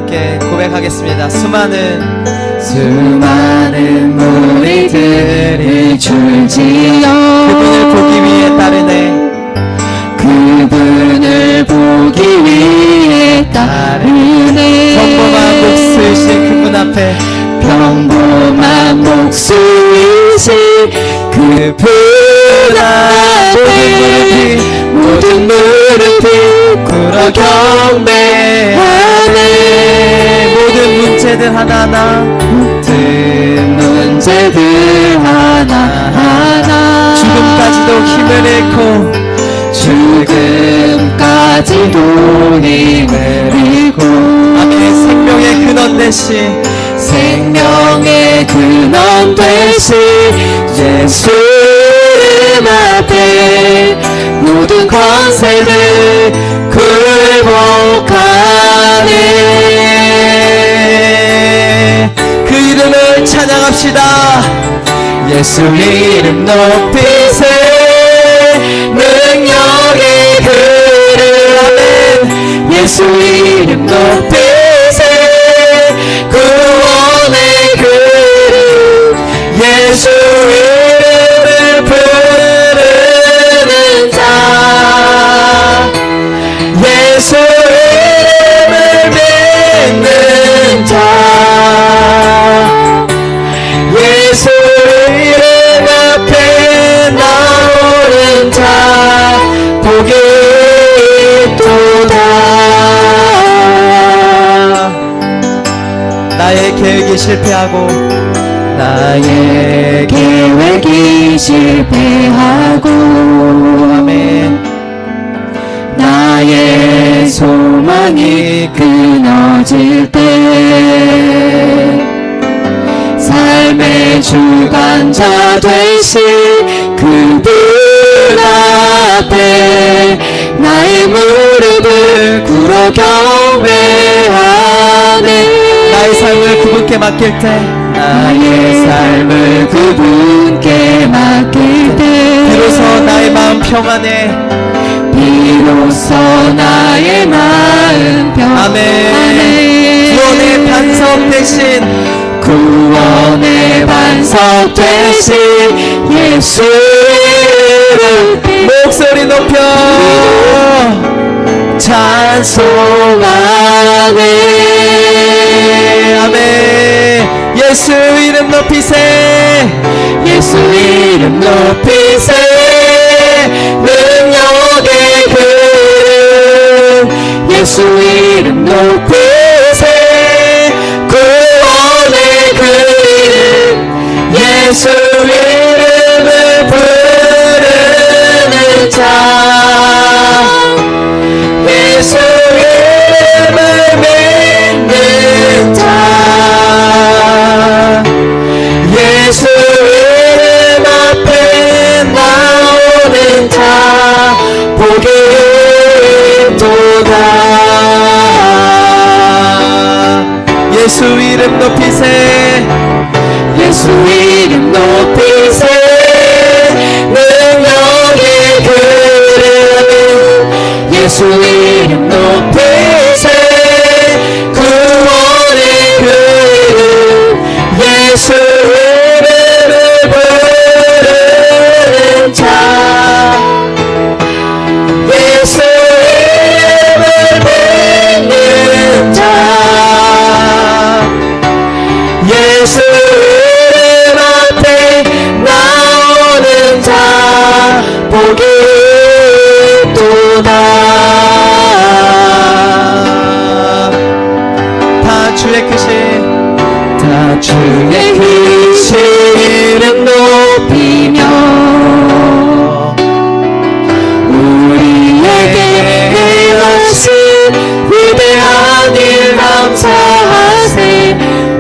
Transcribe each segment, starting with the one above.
함께 고백하겠습니다. 수많은 무리들이 줄지어 그분을 보기 위해 따르네. 그분을 보기 위해 따르네. 평범한 목수이신 그분 앞에 평범한 목수이신 그분 앞에 모든 무릎이 꿇어 경배하네. 모든 문제들 하나하나 모든 문제들 하나하나 죽음까지도 힘을 잃고 죽음까지도 힘을 잃고 아멘. 생명의 근원 되신 생명의 근원 되신 예수 이름 앞에 모든 권세들 굴복하네. 그 이름을 찬양합시다. 예수 이름 높이세. 능력의 그름 아멘. 예수 이름 높이세. 구원의 그름 예수 이름을 부르는 자 예수 이름을 믿는 자 예수 이름 앞에 나오는 자 복이 있도다. 나의 계획이 실패하고 나의 계획이 실패하고 아멘. 나의 소망이 끊어질 때 삶의 주관자 되신 그분 앞에 나의 무릎을 꿇어 경배하네. 나의 삶을 그분께 맡길 때 나의 삶을 그분께 맡길 때 비로소 나의 마음 평안해. 비로소 나의 마음 평안해. 아멘. 구원의 반석 대신 구원의 반석 되신 예수 이름 목소리 높여 찬송하네. 아멘. 예수 이름 높이세. 예수 이름 높이세. 능력의 그름 예수 이름 높이세. 구원의 그름 예수 이름을 부르는 자 예수 이름을 믿는 자 예수 이름 앞에 나오는 자 복이 있도다. 예수 이름 높이세. 예수 이름 높이세. 능력의 그름 예수 이름 높이세. 구원의 그름 예수 이름을 부르는 자 예수 이름을 믿는 자 예수 이름 앞에 나오는 자 복이 있도다. 다 주의 크신 다 주의 크신 이름 높이며 우리에게 행하신 위대한 일 감사하세.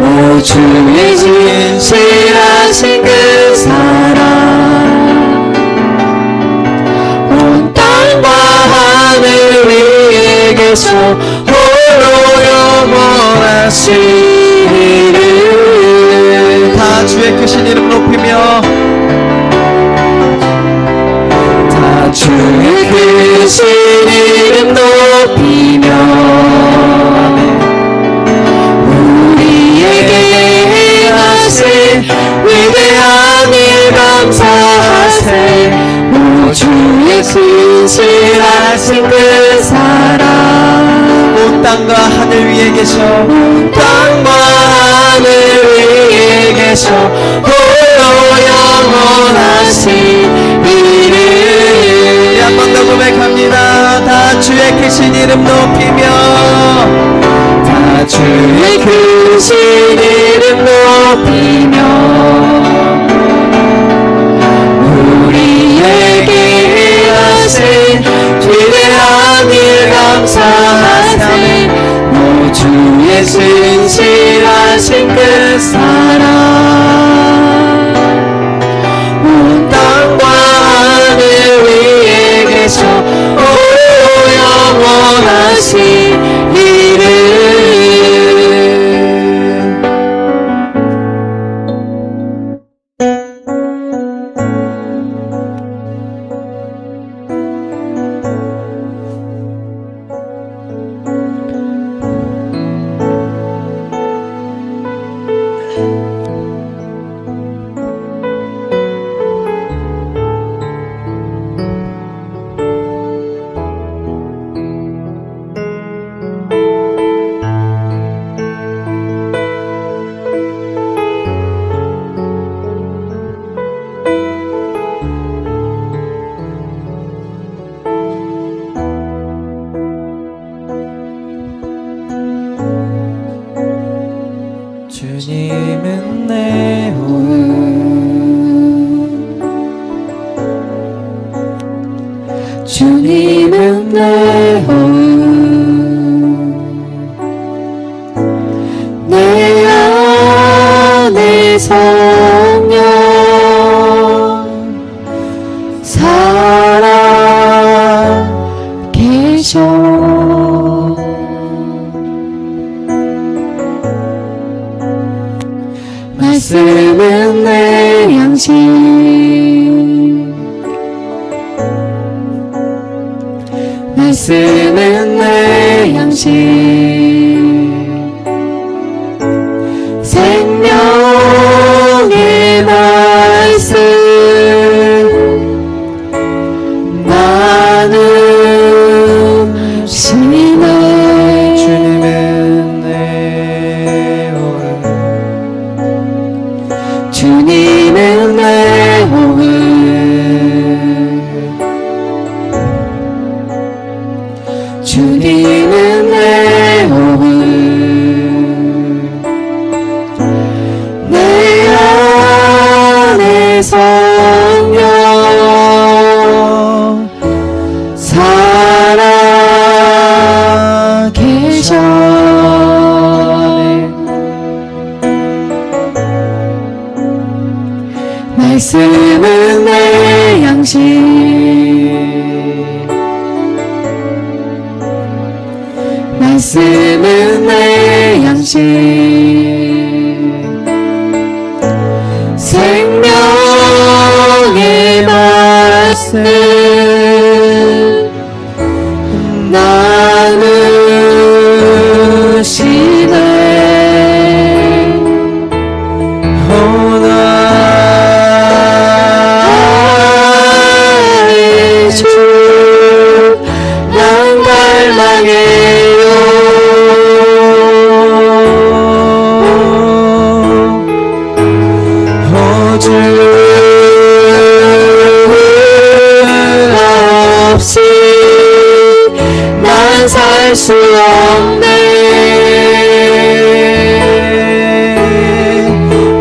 오 주의 진실하신 그 사랑 온 땅과 하늘 위에 계셔 홀로 영원하시리를. 다 주의 크신 이름 높이며 다 주의 크신 이름 높이며 진실하신 그 사랑 온 땅과 하늘 위에 계셔 온 땅과 하늘 위에 계셔 홀로 영원하신 이름 한 번 더 고백합니다. 다 주의 크신 이름 높이며 다 주의 크신 이름 높이며 우리에게 하신 위대한 일 감사하세 오 주의 진실하신 그 사랑 온 땅과 하늘 위에 계셔 홀로 영원하신 이름 주님은 내 호흡 주님은 내 호흡 내 안에 성령 살아 계셔 말씀은 내 양식 말씀은 내 양식 생명의 말씀 나누시네 주님은 내 호흡 주님은 내 호흡 주님은 내 호흡 내 안에 성령 살아 계셔 말씀은 내 양식 말씀은 내 양식 생명의 말씀 나누시네 나의 주 난 갈망해요 주 없이 난 살 수 없네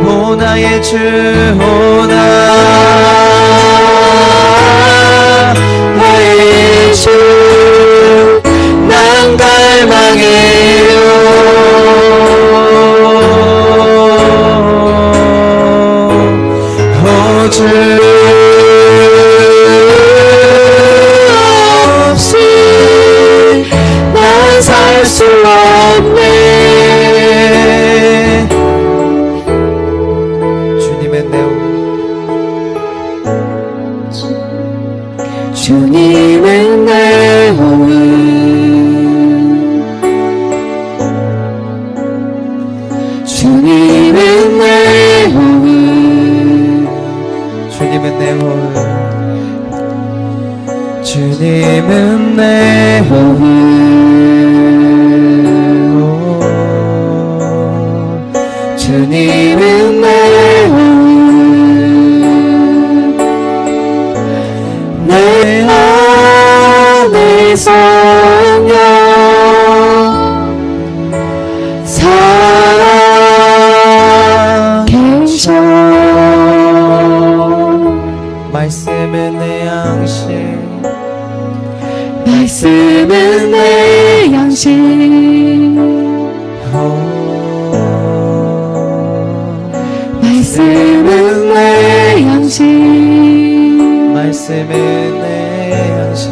오 나의 주 오 나의 주 난 갈망해요 오 주 없이 난 살 수 주님은 내 호흡 내 안에 성령 살아계셔 말씀은 내 양식 말씀은 내 양식 말씀은 내 양식 말씀은 내 양식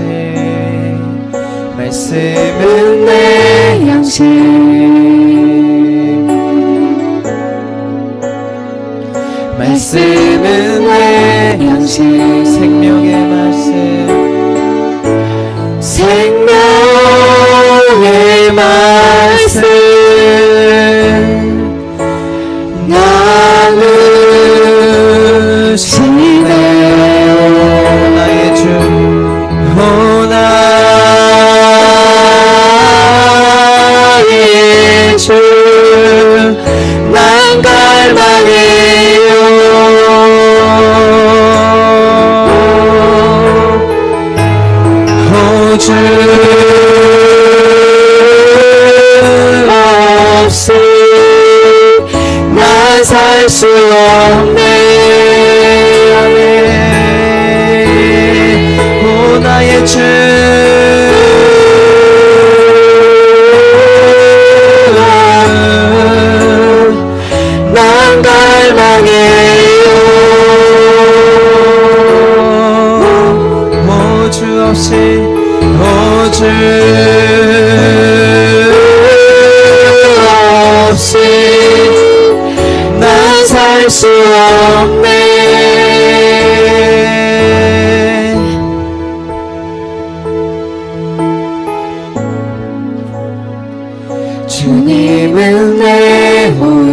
말씀은 내 양식 말씀은 내 양식 생명의 말씀 생명의 말씀 나누시네 나의 주 나의 주 난 갈망해요 주 없이 난 살 수 없네 오 나의 주 난 갈망해요 오 주 없이 오 주 없이 난 살 수 없네 주님은 내 호흡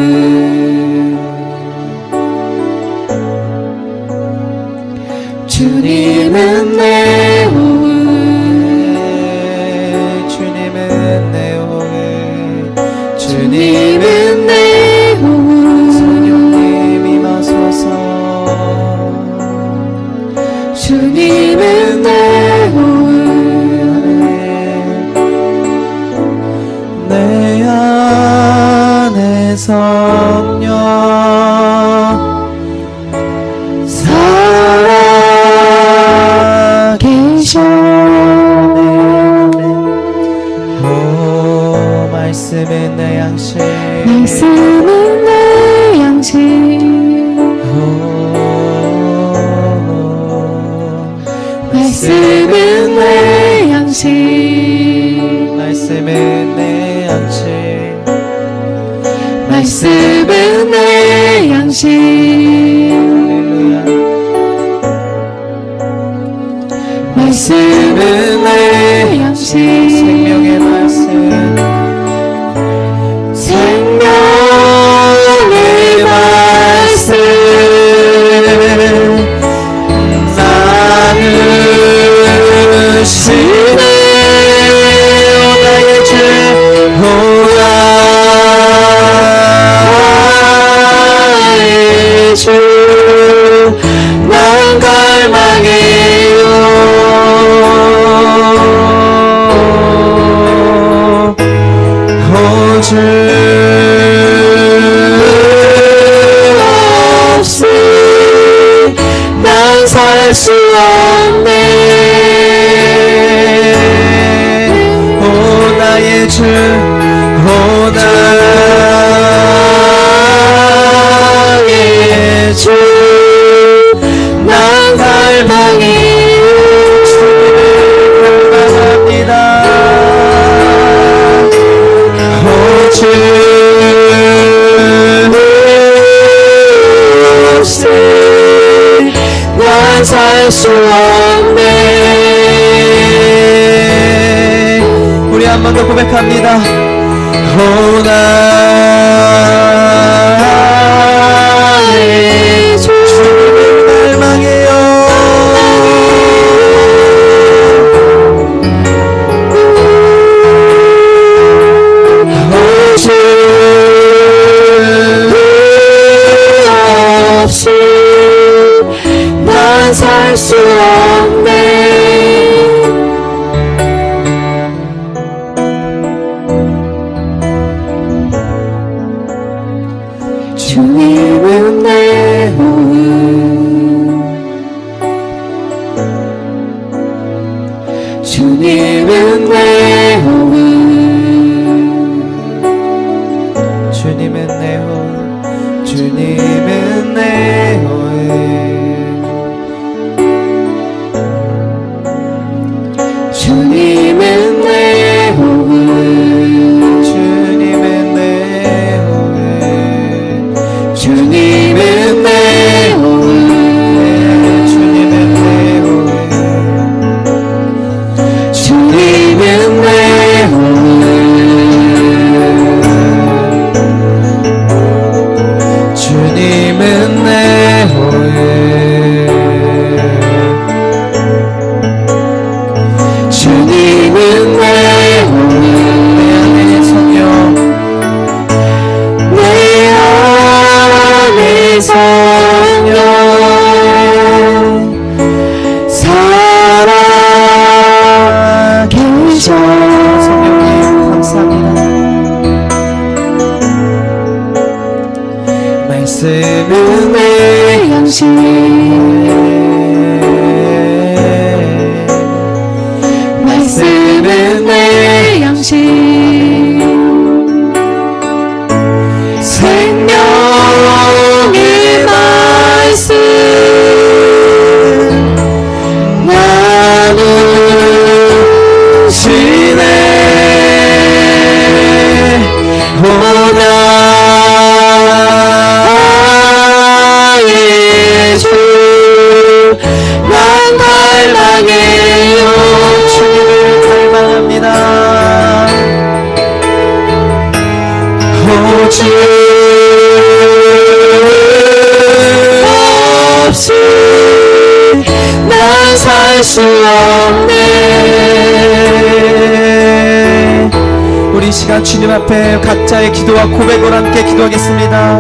주님은 내 호흡 주님은 내 호흡 주님은 내 호흡 성령님 임하소서 주님은 내 호흡 내 안에 성령 살아계셔 오 말씀은 내 양식 말씀은 내 양식 말씀은 내 양식 말씀은 내 양식 말씀은 내 양식 할렐루야 말씀은 내 양식 생명의 말씀 생명의 말씀 나누시네 나의 주 나의 주 난 갈망해요 호주 없이 난 살 수 없네 오 나의 주 오 나의 주 난 갈망해요 갈망합니다 주 없이 난 살 수 없네 우리 한 번 더 고백합니다 오 나의 주 주님을 갈망해요 주 주님은 내 호흡 주님은 내 호흡 주님은 내 호흡 주님은 내 호흡 주님은 내 호흡 주님은 내 호흡 주님은 내 호흡 주님은 내 호흡 주님은 내 호흡 주님은 내 호흡 주님은 내 호흡 내 안에 성령 내 안에 성령 살아 계셔 성령님 감사합니다 말씀은 내 양식 말씀은 내 양식 생명의 말씀 나누시네 나의 주 난 갈망해요 주님을 갈망합니다 오직 없이 난 살 수 없네 우리 이 시간 주님 앞에 각자의 기도와 고백으로 함께 기도하겠습니다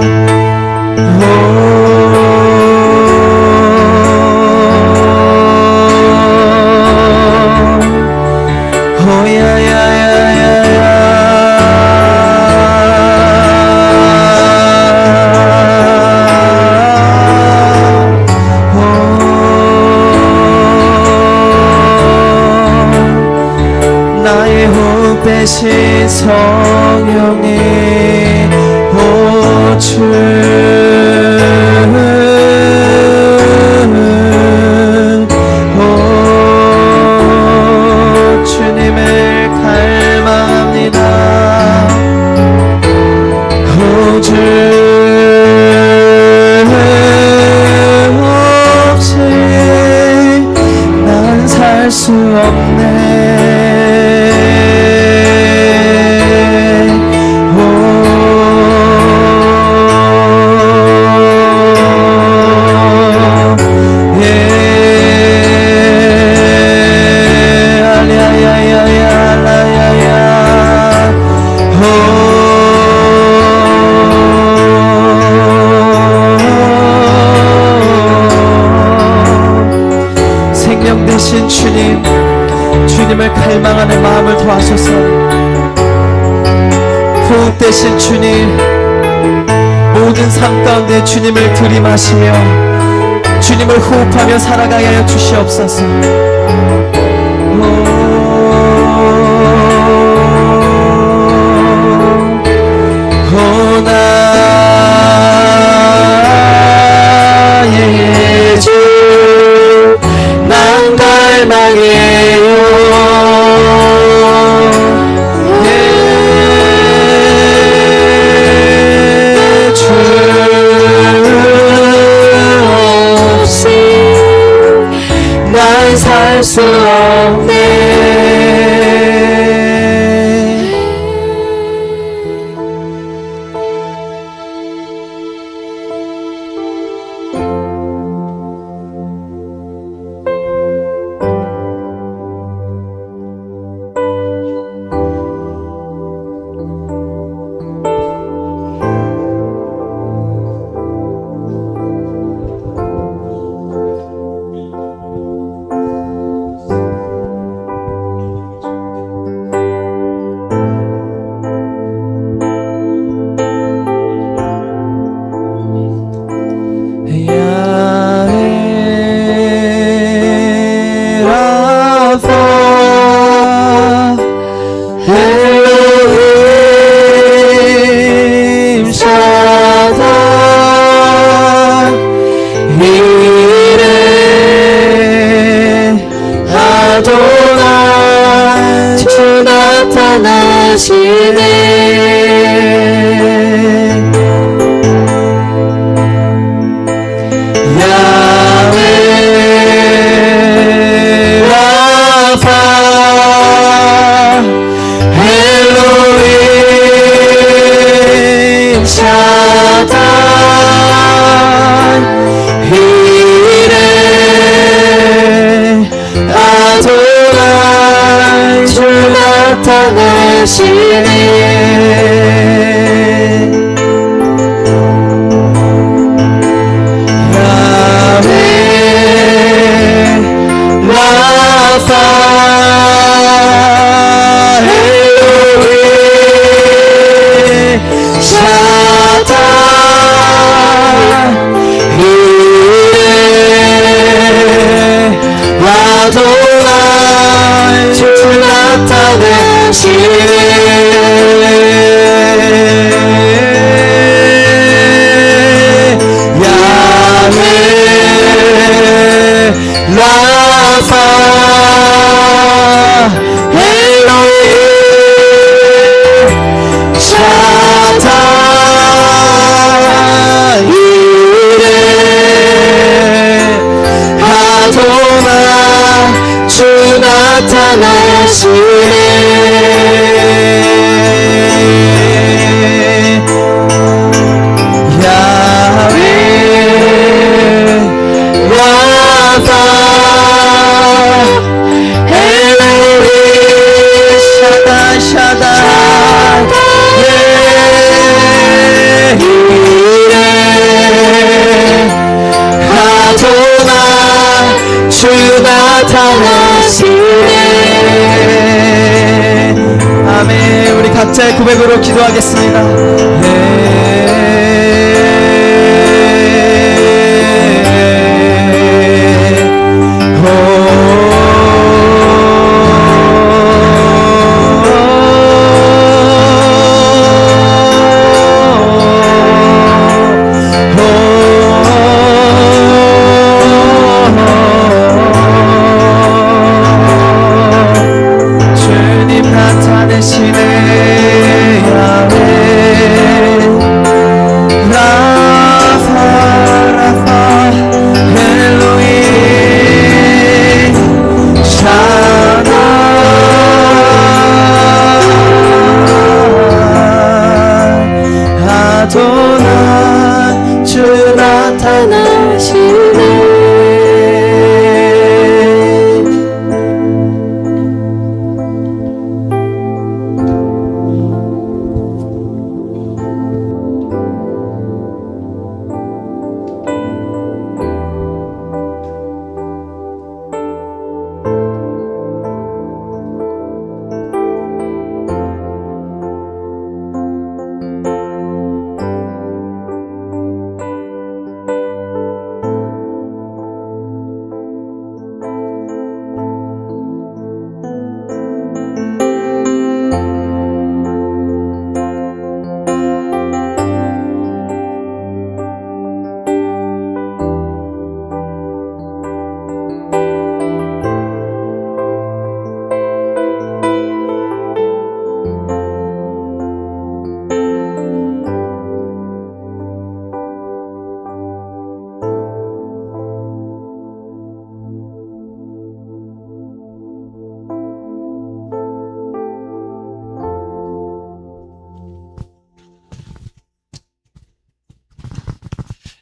나의 호흡 대신 성령이 주님을 갈망합니다 오직 없이 난 살 수 없네 생명 되신 주님 주님을 갈망하는 마음을 더하소서 호흡 되신 주님 모든 삶 가운데 주님을 들이마시며 주님을 호흡하며 살아가게 하여 주시옵소서 나의 주 난 갈망해요 주 없이 난 살 수 없네 아멘. 우리 각자의 고백으로 기도하겠습니다. 주님 나타내시네 야훼 라파 라파 엘로힘 샤나 아도나 주 나타나시네.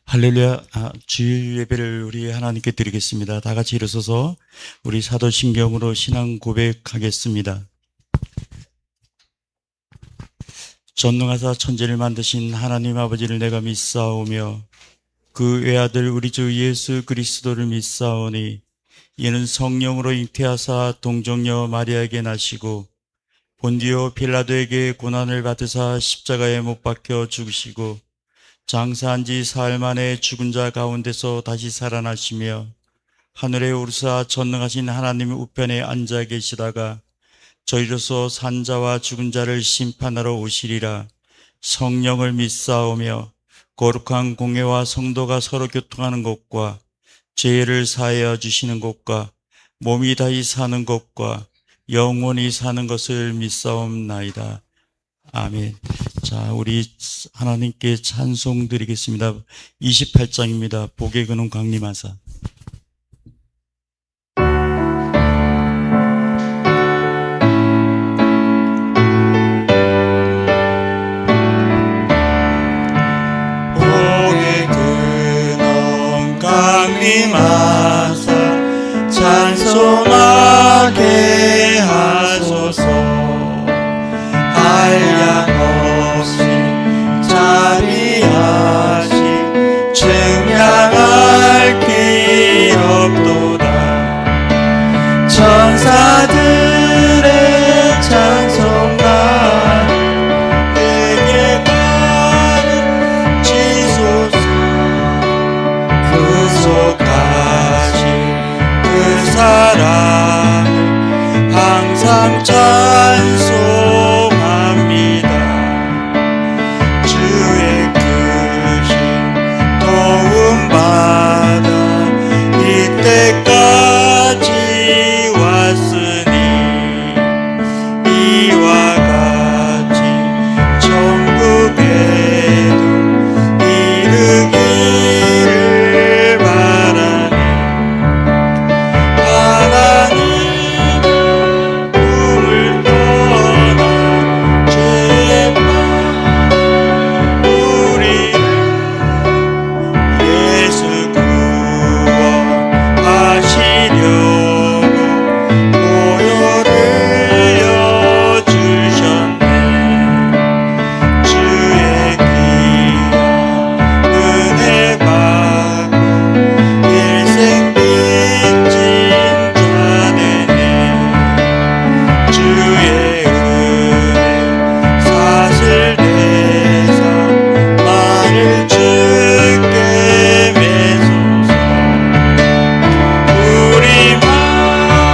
할렐루야. 주일 예배를 우리 하나님께 드리겠습니다. 다 같이 일어서서 우리 사도신경으로 신앙 고백하겠습니다. 전능하사 천지를 만드신 하나님 아버지를 내가 믿사오며 그 외아들 우리 주 예수 그리스도를 믿사오니 이는 성령으로 잉태하사 동정녀 마리아에게 나시고 본디오 빌라도에게 고난을 받으사 십자가에 못 박혀 죽으시고 장사한 지 사흘 만에 죽은 자 가운데서 다시 살아나시며 하늘에 오르사 전능하신 하나님 우편에 앉아 계시다가 저희로서 산 자와 죽은 자를 심판하러 오시리라. 성령을 믿사오며 거룩한 공회와 성도가 서로 교통하는 것과 죄를 사하여 주시는 것과 몸이 다시 사는 것과 영원히 사는 것을 믿사옵나이다. 아멘. 자, 우리 하나님께 찬송 드리겠습니다. 28장입니다. 복의 근원 강림하사. 복의 근원 강림하사 찬송하게 하소서. 한량 없이 자비하시 측량할 길 없도다. 천사들의 찬송가 내게 받으시소서. 구속하신 그 사랑을 항상 찬송합니다. 주의 크신 도움받아 이때까지 왔으니 이와 같이 천국에도 이르기를 바라네. 하나님 꿈을 떠나 죄에 빠진 우리를 예수 구원하시려고 보혈을 여주셨네. 주의 귀한 은혜 받고 일생 빚진 자 되네. 주의 은혜 사슬 대사 나를 주께 매소서. 우리 마음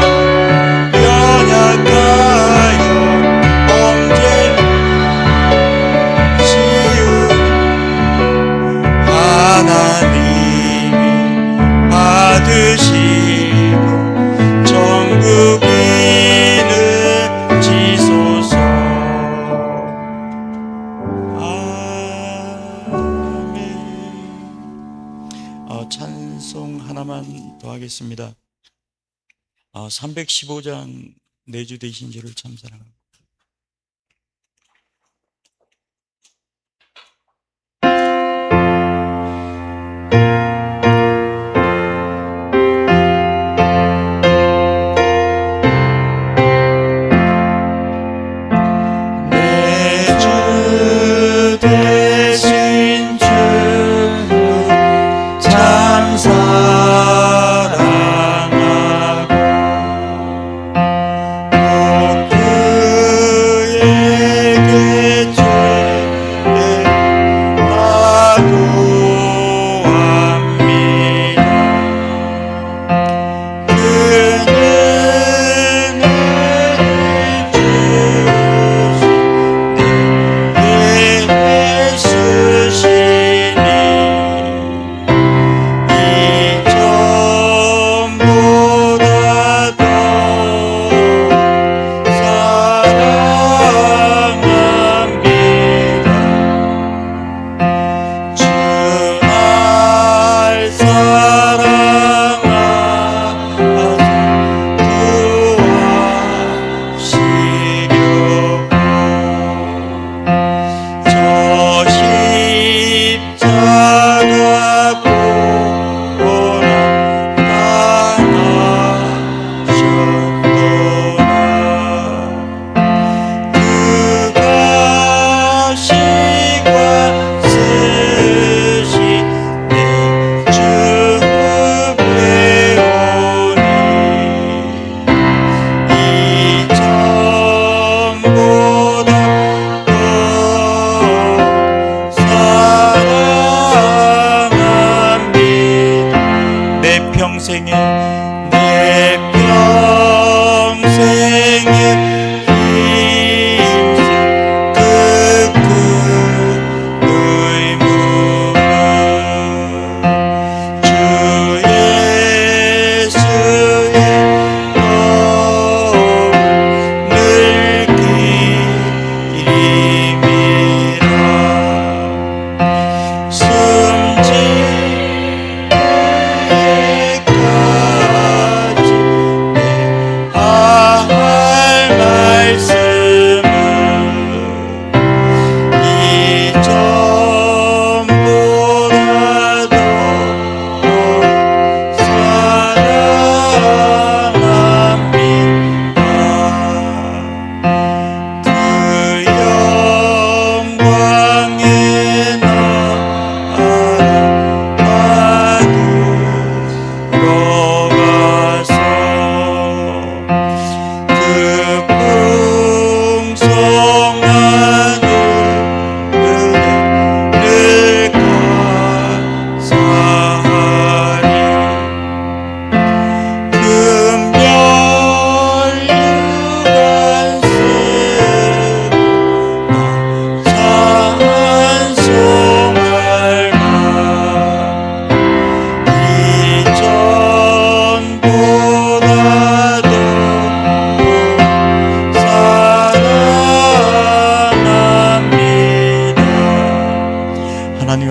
연약하여 범죄 쉬우니 하나님이 받으시고 천국이는 지소서. 아멘. 찬송 하나만 더 하겠습니다. 315장 내주 되신 주를 참 사랑합니다. 내 주 대신 주 참 사랑하고 복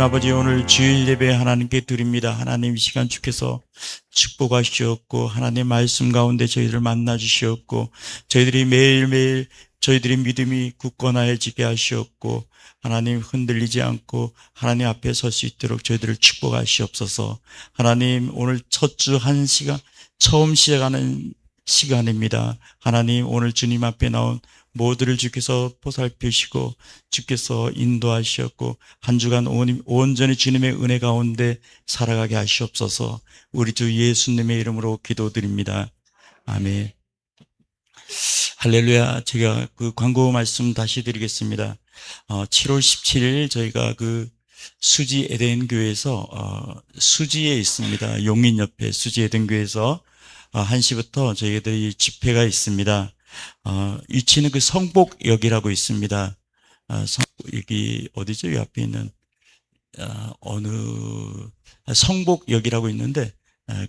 하나님 아버지, 오늘 주일 예배 하나님께 드립니다. 하나님, 이 시간 주께서 축복하시옵고 하나님 말씀 가운데 저희들을 만나 주시옵고 저희들이 매일매일 저희들의 믿음이 굳건해지게 하시옵고 하나님, 흔들리지 않고 하나님 앞에 설 수 있도록 저희들을 축복하시옵소서. 하나님, 오늘 첫 주 한 시간, 처음 시작하는 시간입니다. 하나님, 오늘 주님 앞에 나온 모두를 주께서 보살피시고 주께서 인도하시었고 한 주간 온전히 주님의 은혜 가운데 살아가게 하시옵소서. 우리 주 예수님의 이름으로 기도드립니다. 아멘. 할렐루야. 제가 그 광고 말씀 다시 드리겠습니다. 7월 17일 저희가 그 수지 에덴 교회에서 수지에 있습니다. 용인 옆에 수지 에덴 교회에서 1시부터 저희들이 집회가 있습니다. 위치는 그 성복역이라고 있습니다. 여기 어디죠? 이 앞에 있는 어느 성복역이라고 있는데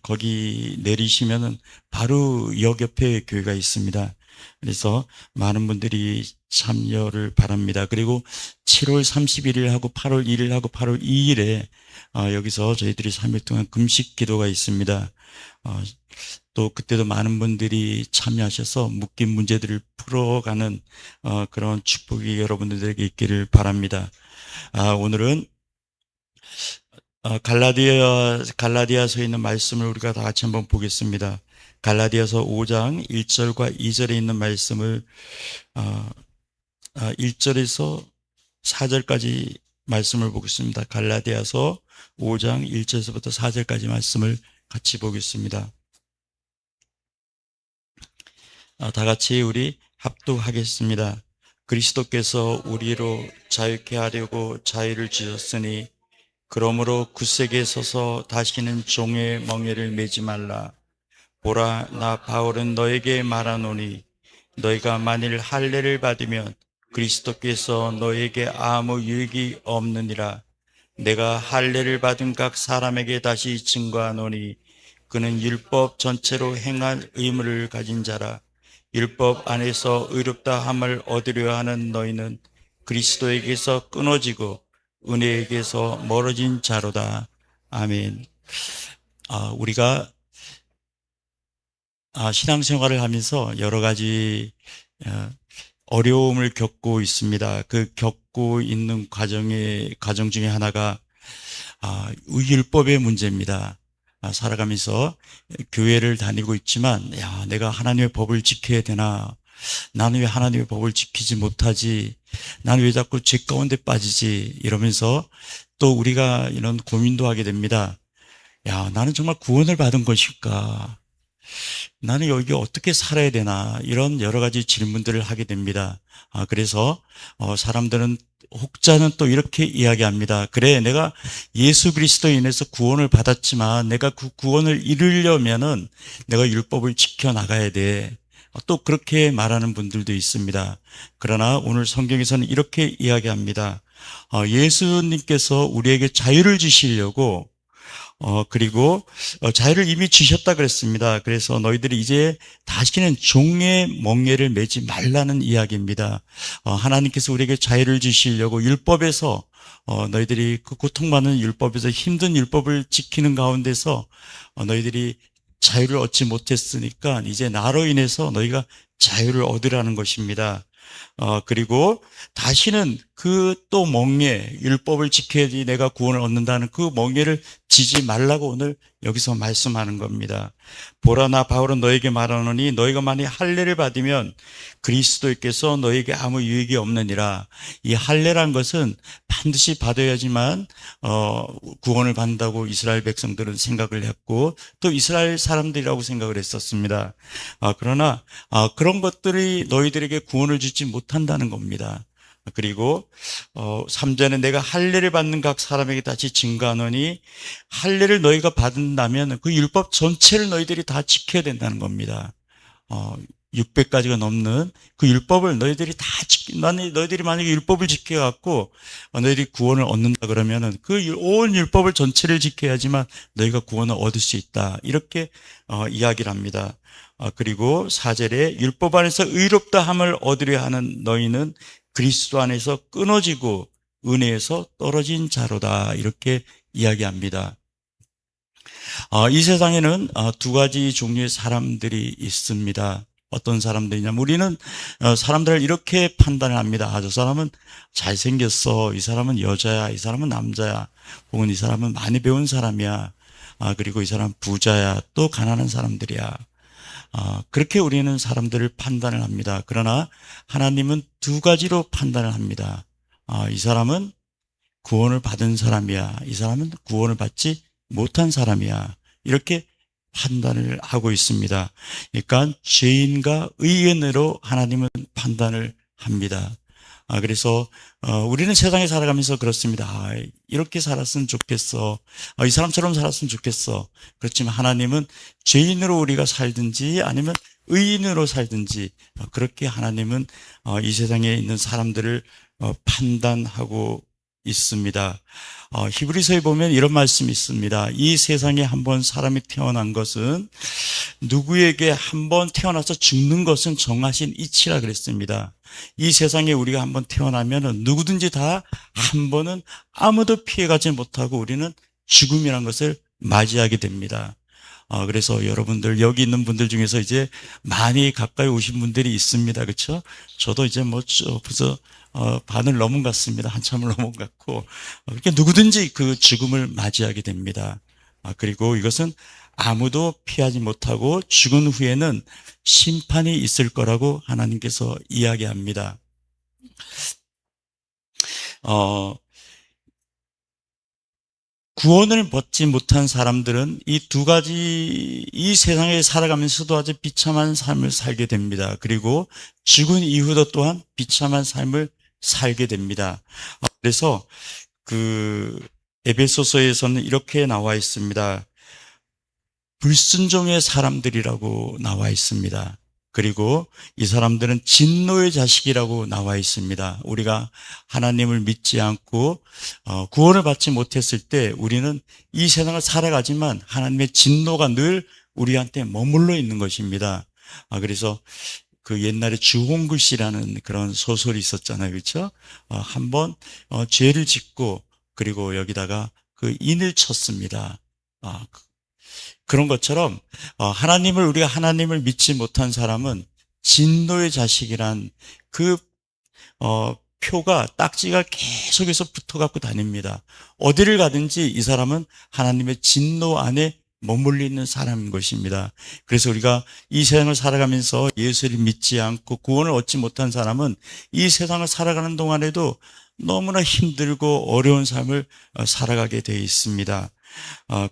거기 내리시면은 바로 역 옆에 교회가 있습니다. 그래서 많은 분들이 참여를 바랍니다. 그리고 7월 31일하고 8월 1일하고 8월 2일에 여기서 저희들이 3일 동안 금식 기도가 있습니다. 또 그때도 많은 분들이 참여하셔서 묶인 문제들을 풀어가는 그런 축복이 여러분들에게 있기를 바랍니다. 오늘은 갈라디아서에 있는 말씀을 우리가 다 같이 한번 보겠습니다. 갈라디아서 5장 1절과 2절에 있는 말씀을 1절에서 4절까지 말씀을 보겠습니다. 갈라디아서 5장 1절에서부터 4절까지 말씀을 같이 보겠습니다. 다 같이 우리 합독하겠습니다. 그리스도께서 우리로 자유케 하려고 자유를 주셨으니 그러므로 굳세게 서서 다시는 종의 멍에를 매지 말라. 보라, 나 바울은 너에게 말하노니 너희가 만일 할례를 받으면 그리스도께서 너에게 아무 유익이 없느니라. 내가 할례를 받은 각 사람에게 다시 증거하노니 그는 율법 전체로 행할 의무를 가진 자라. 율법 안에서 의롭다 함을 얻으려 하는 너희는 그리스도에게서 끊어지고 은혜에게서 멀어진 자로다. 아멘. 우리가 신앙생활을 하면서 여러 가지 어려움을 겪고 있습니다. 그 겪고 있는 과정 중에 하나가 율법의 문제입니다. 살아가면서 교회를 다니고 있지만 내가 하나님의 법을 지켜야 되나? 나는 왜 하나님의 법을 지키지 못하지? 나는 왜 자꾸 죄 가운데 빠지지? 이러면서 또 우리가 이런 고민도 하게 됩니다. 나는 정말 구원을 받은 것일까? 나는 여기 어떻게 살아야 되나? 이런 여러 가지 질문들을 하게 됩니다. 그래서 사람들은 혹자는 또 이렇게 이야기합니다. 그래, 내가 예수 그리스도에 인해서 구원을 받았지만 내가 그 구원을 이루려면은 내가 율법을 지켜나가야 돼. 또 그렇게 말하는 분들도 있습니다. 그러나 오늘 성경에서는 이렇게 이야기합니다. 예수님께서 우리에게 자유를 주시려고 그리고 자유를 이미 주셨다 그랬습니다. 그래서 너희들이 이제 다시는 종의 멍에를 매지 말라는 이야기입니다. 하나님께서 우리에게 자유를 주시려고 율법에서 너희들이 그 고통받는 율법에서 힘든 율법을 지키는 가운데서 너희들이 자유를 얻지 못했으니까 이제 나로 인해서 너희가 자유를 얻으라는 것입니다. 그리고 다시는 그 또 멍에, 율법을 지켜야지 내가 구원을 얻는다는 그 멍에를 지지 말라고 오늘 여기서 말씀하는 겁니다. 보라, 나 바울은 너에게 말하노니 너희가 만일 할례를 받으면 그리스도께서 너에게 아무 유익이 없느니라. 이 할례란 것은 반드시 받아야지만 구원을 받는다고 이스라엘 백성들은 생각을 했고 또 이스라엘 사람들이라고 생각을 했었습니다. 그러나 그런 것들이 너희들에게 구원을 주지 못한다는 겁니다. 그리고 3절에 내가 할례를 받는 각 사람에게 다시 증거하노니 할례를 너희가 받는다면 그 율법 전체를 너희들이 다 지켜야 된다는 겁니다. 600가지가 넘는 그 율법을 너희들이 너희들이 만약에 율법을 지켜갖고 너희들이 구원을 얻는다 그러면은 그 온 율법을 전체를 지켜야지만 너희가 구원을 얻을 수 있다. 이렇게 이야기를 합니다. 그리고 4절에 율법 안에서 의롭다 함을 얻으려 하는 너희는 그리스도 안에서 끊어지고 은혜에서 떨어진 자로다. 이렇게 이야기합니다. 이 세상에는 두 가지 종류의 사람들이 있습니다. 어떤 사람들이냐면 우리는 사람들을 이렇게 판단을 합니다. 저 사람은 잘생겼어. 이 사람은 여자야. 이 사람은 남자야. 혹은 이 사람은 많이 배운 사람이야. 그리고 이 사람은 부자야. 또 가난한 사람들이야. 그렇게 우리는 사람들을 판단을 합니다. 그러나 하나님은 두 가지로 판단을 합니다. 이 사람은 구원을 받은 사람이야. 이 사람은 구원을 받지 못한 사람이야. 이렇게 판단을 하고 있습니다. 그러니까 죄인과 의인으로 하나님은 판단을 합니다. 그래서 우리는 세상에 살아가면서 그렇습니다. 이렇게 살았으면 좋겠어. 이 사람처럼 살았으면 좋겠어. 그렇지만 하나님은 죄인으로 우리가 살든지 아니면 의인으로 살든지 그렇게 하나님은 이 세상에 있는 사람들을 판단하고 있습니다. 히브리서에 보면 이런 말씀이 있습니다. 이 세상에 한번 사람이 태어난 것은 누구에게 한번 태어나서 죽는 것은 정하신 이치라 그랬습니다. 이 세상에 우리가 한번 태어나면 누구든지 다 한 번은 아무도 피해가지 못하고 우리는 죽음이라는 것을 맞이하게 됩니다. 그래서 여러분들 여기 있는 분들 중에서 이제 많이 가까이 오신 분들이 있습니다. 그렇죠? 저도 이제 벌써 반을 넘은 것 같습니다. 한참을 넘은 것 같고 그렇게 누구든지 그 죽음을 맞이하게 됩니다. 그리고 이것은 아무도 피하지 못하고 죽은 후에는 심판이 있을 거라고 하나님께서 이야기합니다. 구원을 받지 못한 사람들은 이 두 가지, 이 세상에 살아가면서도 아주 비참한 삶을 살게 됩니다. 그리고 죽은 이후도 또한 비참한 삶을 살게 됩니다. 그래서 에베소서에서는 이렇게 나와 있습니다. 불순종의 사람들이라고 나와 있습니다. 그리고 이 사람들은 진노의 자식이라고 나와 있습니다. 우리가 하나님을 믿지 않고 구원을 받지 못했을 때 우리는 이 세상을 살아가지만 하나님의 진노가 늘 우리한테 머물러 있는 것입니다. 그래서 그 옛날에 주홍글 씨라는 그런 소설이 있었잖아요. 그렇죠? 한번 죄를 짓고 그리고 여기다가 그 인을 쳤습니다. 그런 것처럼 우리가 하나님을 믿지 못한 사람은 진노의 자식이란 그 표가 딱지가 계속해서 붙어갖고 다닙니다. 어디를 가든지 이 사람은 하나님의 진노 안에 머물러 있는 사람인 것입니다. 그래서 우리가 이 세상을 살아가면서 예수를 믿지 않고 구원을 얻지 못한 사람은 이 세상을 살아가는 동안에도 너무나 힘들고 어려운 삶을 살아가게 되어 있습니다.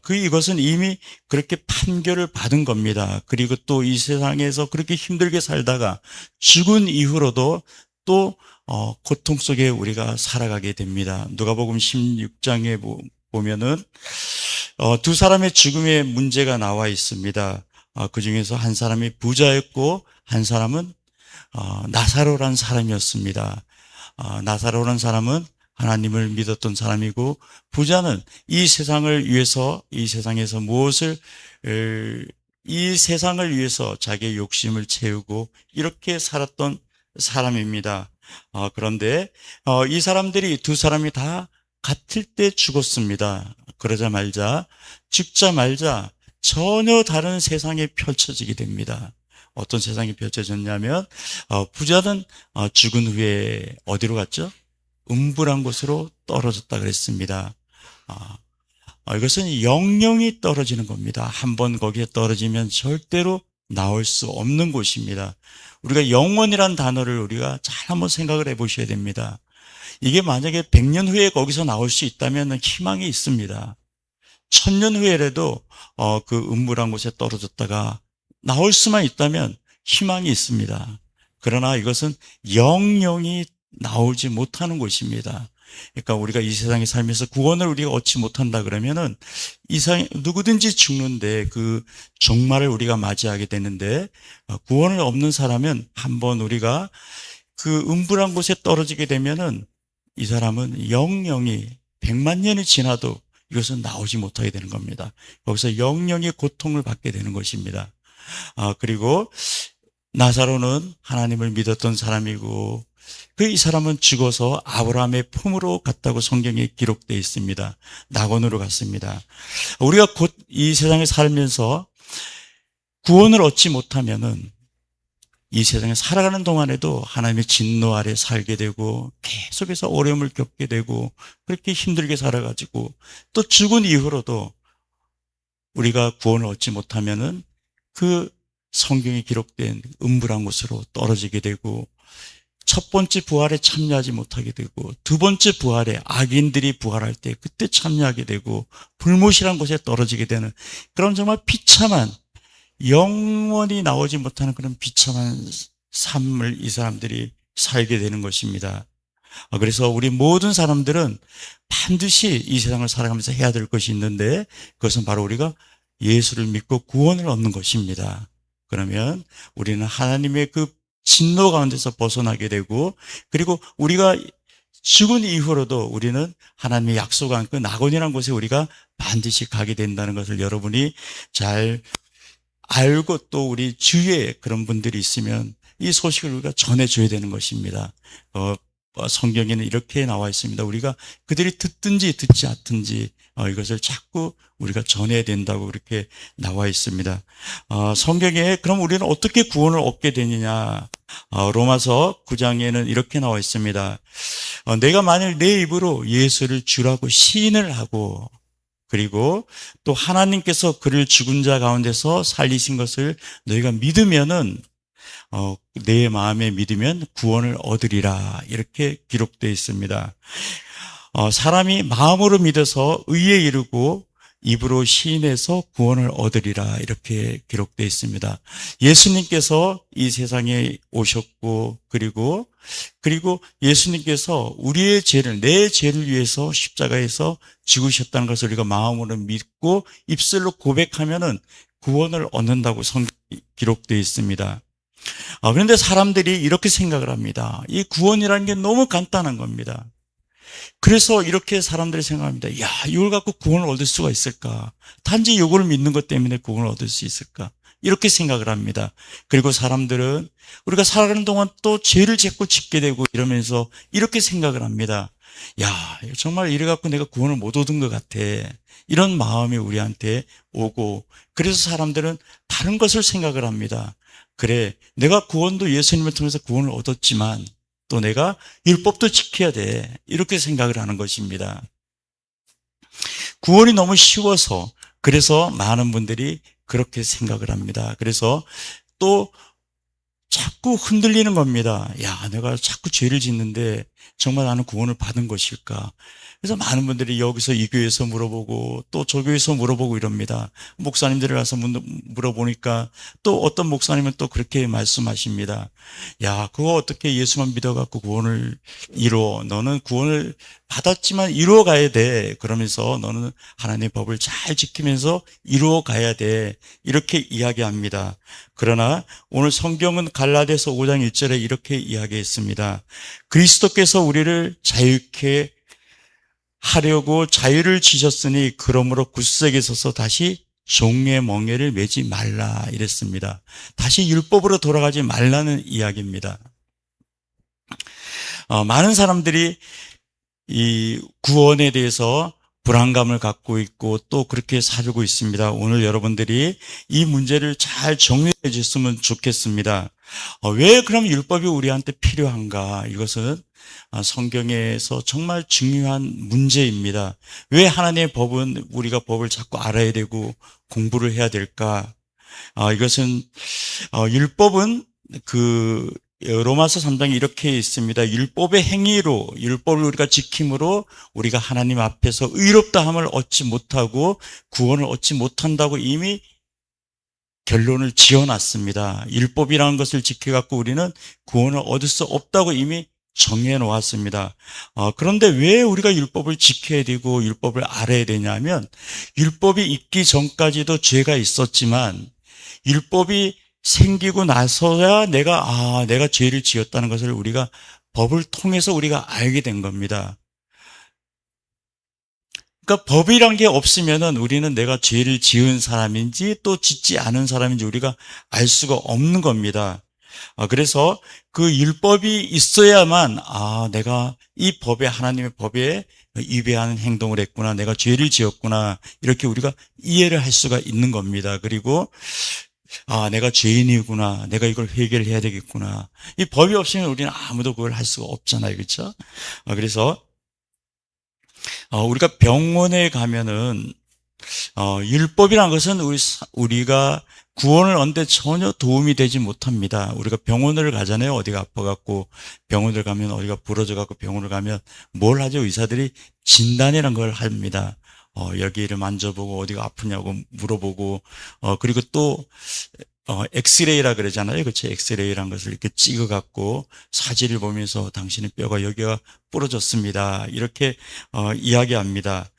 이것은 이미 그렇게 판결을 받은 겁니다. 그리고 또 이 세상에서 그렇게 힘들게 살다가 죽은 이후로도 또 고통 속에 우리가 살아가게 됩니다. 누가복음 16장에 보면은 두 사람의 죽음의 문제가 나와 있습니다. 그 중에서 한 사람이 부자였고 한 사람은 나사로라는 사람이었습니다. 나사로라는 사람은 하나님을 믿었던 사람이고 부자는 이 세상을 위해서 이 세상에서 이 세상을 위해서 자기의 욕심을 채우고 이렇게 살았던 사람입니다. 그런데 이 사람들이 두 사람이 다 같을 때 죽었습니다. 죽자말자 전혀 다른 세상이 펼쳐지게 됩니다. 어떤 세상이 펼쳐졌냐면 부자는 죽은 후에 어디로 갔죠? 음불한 곳으로 떨어졌다 그랬습니다. 이것은 영영이 떨어지는 겁니다. 한번 거기에 떨어지면 절대로 나올 수 없는 곳입니다. 우리가 영원이라는 단어를 우리가 잘 한번 생각을 해보셔야 됩니다. 이게 만약에 100년 후에 거기서 나올 수 있다면 희망이 있습니다. 1000년 후에라도 그 음불한 곳에 떨어졌다가 나올 수만 있다면 희망이 있습니다. 그러나 이것은 영영이 나오지 못하는 곳입니다. 그러니까 우리가 이 세상에 살면서 구원을 우리가 얻지 못한다 그러면은 누구든지 죽는데 그 종말을 우리가 맞이하게 되는데 구원을 없는 사람은 한번 우리가 그 음불한 곳에 떨어지게 되면은 이 사람은 영영이 100만 년이 지나도 이것은 나오지 못하게 되는 겁니다. 거기서 영영의 고통을 받게 되는 것입니다. 그리고 나사로는 하나님을 믿었던 사람이고 이 사람은 죽어서 아브라함의 품으로 갔다고 성경에 기록되어 있습니다. 낙원으로 갔습니다. 우리가 곧 이 세상에 살면서 구원을 얻지 못하면은 이 세상에 살아가는 동안에도 하나님의 진노 아래 살게 되고 계속해서 어려움을 겪게 되고 그렇게 힘들게 살아가지고 또 죽은 이후로도 우리가 구원을 얻지 못하면은 그 성경에 기록된 음부란 곳으로 떨어지게 되고 첫 번째 부활에 참여하지 못하게 되고 두 번째 부활에 악인들이 부활할 때 그때 참여하게 되고 불못이란 곳에 떨어지게 되는 그런 정말 비참한 영원히 나오지 못하는 그런 비참한 삶을 이 사람들이 살게 되는 것입니다. 그래서 우리 모든 사람들은 반드시 이 세상을 살아가면서 해야 될 것이 있는데 그것은 바로 우리가 예수를 믿고 구원을 얻는 것입니다. 그러면 우리는 하나님의 그 진노 가운데서 벗어나게 되고 그리고 우리가 죽은 이후로도 우리는 하나님의 약속한 그 낙원이라는 곳에 우리가 반드시 가게 된다는 것을 여러분이 잘 알고 또 우리 주위에 그런 분들이 있으면 이 소식을 우리가 전해줘야 되는 것입니다. 성경에는 이렇게 나와 있습니다. 우리가 그들이 듣든지 듣지 않든지 이것을 자꾸 우리가 전해야 된다고 그렇게 나와 있습니다. 성경에 그럼 우리는 어떻게 구원을 얻게 되느냐? 로마서 9장에는 이렇게 나와 있습니다. 내가 만일 내 입으로 예수를 주라고 시인을 하고 그리고 또 하나님께서 그를 죽은 자 가운데서 살리신 것을 너희가 믿으면은 내 마음에 믿으면 구원을 얻으리라 이렇게 기록되어 있습니다. 사람이 마음으로 믿어서 의에 이르고 입으로 시인해서 구원을 얻으리라 이렇게 기록되어 있습니다. 예수님께서 이 세상에 오셨고 그리고 예수님께서 우리의 죄를 내 죄를 위해서 십자가에서 죽으셨다는 것을 우리가 마음으로 믿고 입술로 고백하면은 구원을 얻는다고 성경에 기록되어 있습니다. 그런데 사람들이 이렇게 생각을 합니다. 이 구원이라는 게 너무 간단한 겁니다. 그래서 이렇게 사람들이 생각합니다. 야, 이걸 갖고 구원을 얻을 수가 있을까? 단지 이걸 믿는 것 때문에 구원을 얻을 수 있을까? 이렇게 생각을 합니다. 그리고 사람들은 우리가 살아가는 동안 또 죄를 자꾸 짓게 되고 이러면서 이렇게 생각을 합니다. 야, 정말 이래 갖고 내가 구원을 못 얻은 것 같아. 이런 마음이 우리한테 오고 그래서 사람들은 다른 것을 생각을 합니다. 그래, 내가 구원도 예수님을 통해서 구원을 얻었지만 또 내가 율법도 지켜야 돼. 이렇게 생각을 하는 것입니다. 구원이 너무 쉬워서 그래서 많은 분들이 그렇게 생각을 합니다. 그래서 또 자꾸 흔들리는 겁니다. 야, 내가 자꾸 죄를 짓는데 정말 나는 구원을 받은 것일까? 그래서 많은 분들이 여기서 이 교회에서 물어보고 또 저 교회에서 물어보고 이럽니다. 목사님들을 가서 물어보니까 또 어떤 목사님은 또 그렇게 말씀하십니다. 야, 그거 어떻게 예수만 믿어갖고 구원을 이루어? 너는 구원을 받았지만 이루어 가야 돼. 그러면서 너는 하나님의 법을 잘 지키면서 이루어 가야 돼. 이렇게 이야기합니다. 그러나 오늘 성경은 갈라디아서 5장 1절에 이렇게 이야기했습니다. 그리스도께서 우리를 자유케 하려고 자유를 주셨으니 그러므로 굳세게 서서 다시 종의 멍에를 매지 말라 이랬습니다. 다시 율법으로 돌아가지 말라는 이야기입니다. 많은 사람들이 이 구원에 대해서 불안감을 갖고 있고 또 그렇게 살고 있습니다. 오늘 여러분들이 이 문제를 잘 정리해 주셨으면 좋겠습니다. 왜 그럼 율법이 우리한테 필요한가? 이것은 성경에서 정말 중요한 문제입니다. 왜 하나님의 법은 우리가 법을 자꾸 알아야 되고 공부를 해야 될까? 이것은 율법은 로마서 3장에 이렇게 있습니다. 율법의 행위로 율법을 우리가 지킴으로 우리가 하나님 앞에서 의롭다함을 얻지 못하고 구원을 얻지 못한다고 이미 결론을 지어놨습니다. 율법이라는 것을 지켜갖고 우리는 구원을 얻을 수 없다고 이미 정해 놓았습니다. 그런데 왜 우리가 율법을 지켜야 되고 율법을 알아야 되냐면 율법이 있기 전까지도 죄가 있었지만 율법이 생기고 나서야 내가 죄를 지었다는 것을 우리가 법을 통해서 우리가 알게 된 겁니다. 그러니까 법이란 게 없으면은 우리는 내가 죄를 지은 사람인지 또 짓지 않은 사람인지 우리가 알 수가 없는 겁니다. 그래서 그 율법이 있어야만 내가 이 법에, 하나님의 법에 위배하는 행동을 했구나, 내가 죄를 지었구나, 이렇게 우리가 이해를 할 수가 있는 겁니다. 그리고 내가 죄인이구나, 내가 이걸 회개를 해야 되겠구나. 이 법이 없으면 우리는 아무도 그걸 할 수가 없잖아요, 그렇죠? 그래서 우리가 병원에 가면은 율법이라는 것은 우리가 구원을 얻는데 전혀 도움이 되지 못합니다. 우리가 병원을 가잖아요. 어디가 아파갖고 병원을 가면, 어디가 부러져갖고 병원을 가면 뭘 하죠? 의사들이 진단이라는 걸 합니다. 여기를 만져보고 어디가 아프냐고 물어보고, 그리고 또 엑스레이라 그러잖아요. 그렇죠? 엑스레이라는 것을 이렇게 찍어갖고 사진을 보면서 당신의 뼈가 여기가 부러졌습니다, 이렇게 이야기합니다.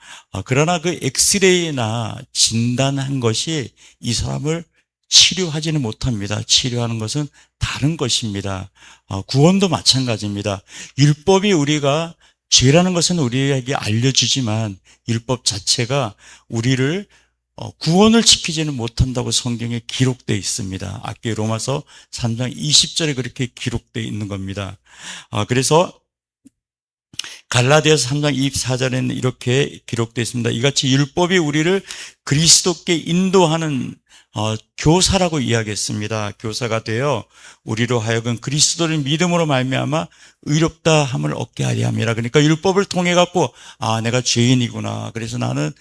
그러나 그 엑스레이나 진단한 것이 이 사람을 치료하지는 못합니다. 치료하는 것은 다른 것입니다. 구원도 마찬가지입니다. 율법이 우리가 죄라는 것은 우리에게 알려주지만 율법 자체가 우리를 구원을 지키지는 못한다고 성경에 기록되어 있습니다. 아까 로마서 3장 20절에 그렇게 기록되어 있는 겁니다. 그래서 갈라디아서 3장 24절에는 이렇게 기록되어 있습니다. 이같이 율법이 우리를 그리스도께 인도하는 교사라고 이야기했습니다. 교사가 되어 우리로 하여금 그리스도를 믿음으로 말미암아 의롭다 함을 얻게 하려 함이라. 그러니까 율법을 통해 갖고 내가 죄인이구나, 그래서 나는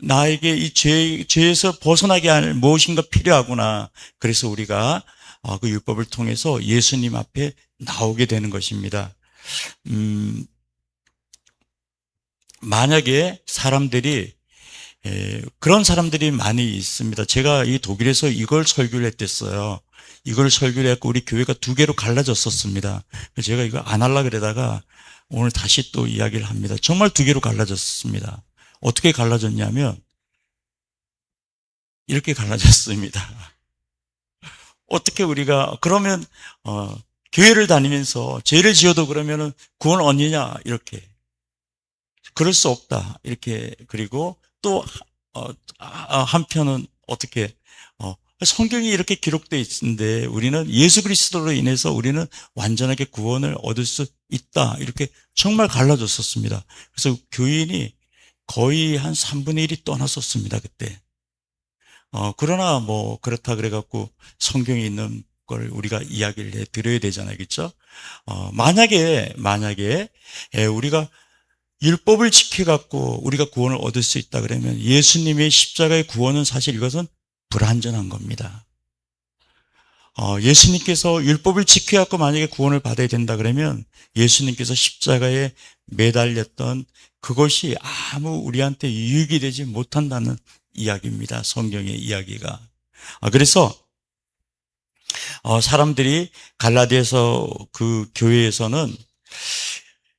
나에게 이 죄에서 벗어나게 할 무엇인가 필요하구나, 그래서 우리가 그 율법을 통해서 예수님 앞에 나오게 되는 것입니다. 만약에 사람들이 그런 사람들이 많이 있습니다. 제가 이 독일에서 이걸 설교를 했댔어요. 이걸 설교를 했고 우리 교회가 2개로 갈라졌었습니다. 제가 이거 안 하려고 그러다가 오늘 다시 또 이야기를 합니다. 정말 2개로 갈라졌습니다. 어떻게 갈라졌냐면 이렇게 갈라졌습니다. 어떻게 우리가 그러면 교회를 다니면서 죄를 지어도 그러면은 구원 얻느냐, 이렇게. 그럴 수 없다, 이렇게. 그리고 또 한편은 어떻게 성경이 이렇게 기록되어 있는데 우리는 예수 그리스도로 인해서 우리는 완전하게 구원을 얻을 수 있다, 이렇게 정말 갈라졌었습니다. 그래서 교인이 거의 한 3분의 1이 떠났었습니다, 그때. 그러나 뭐 그렇다 그래갖고 성경에 있는 걸 우리가 이야기를 해 드려야 되잖아요, 그렇죠? 만약에 우리가 율법을 지켜갖고 우리가 구원을 얻을 수 있다 그러면 예수님의 십자가의 구원은 사실 이것은 불완전한 겁니다. 예수님께서 율법을 지켜갖고 만약에 구원을 받아야 된다 그러면 예수님께서 십자가에 매달렸던 그것이 아무 우리한테 유익이 되지 못한다는 이야기입니다. 성경의 이야기가. 그래서 사람들이 갈라디아서 그 교회에서는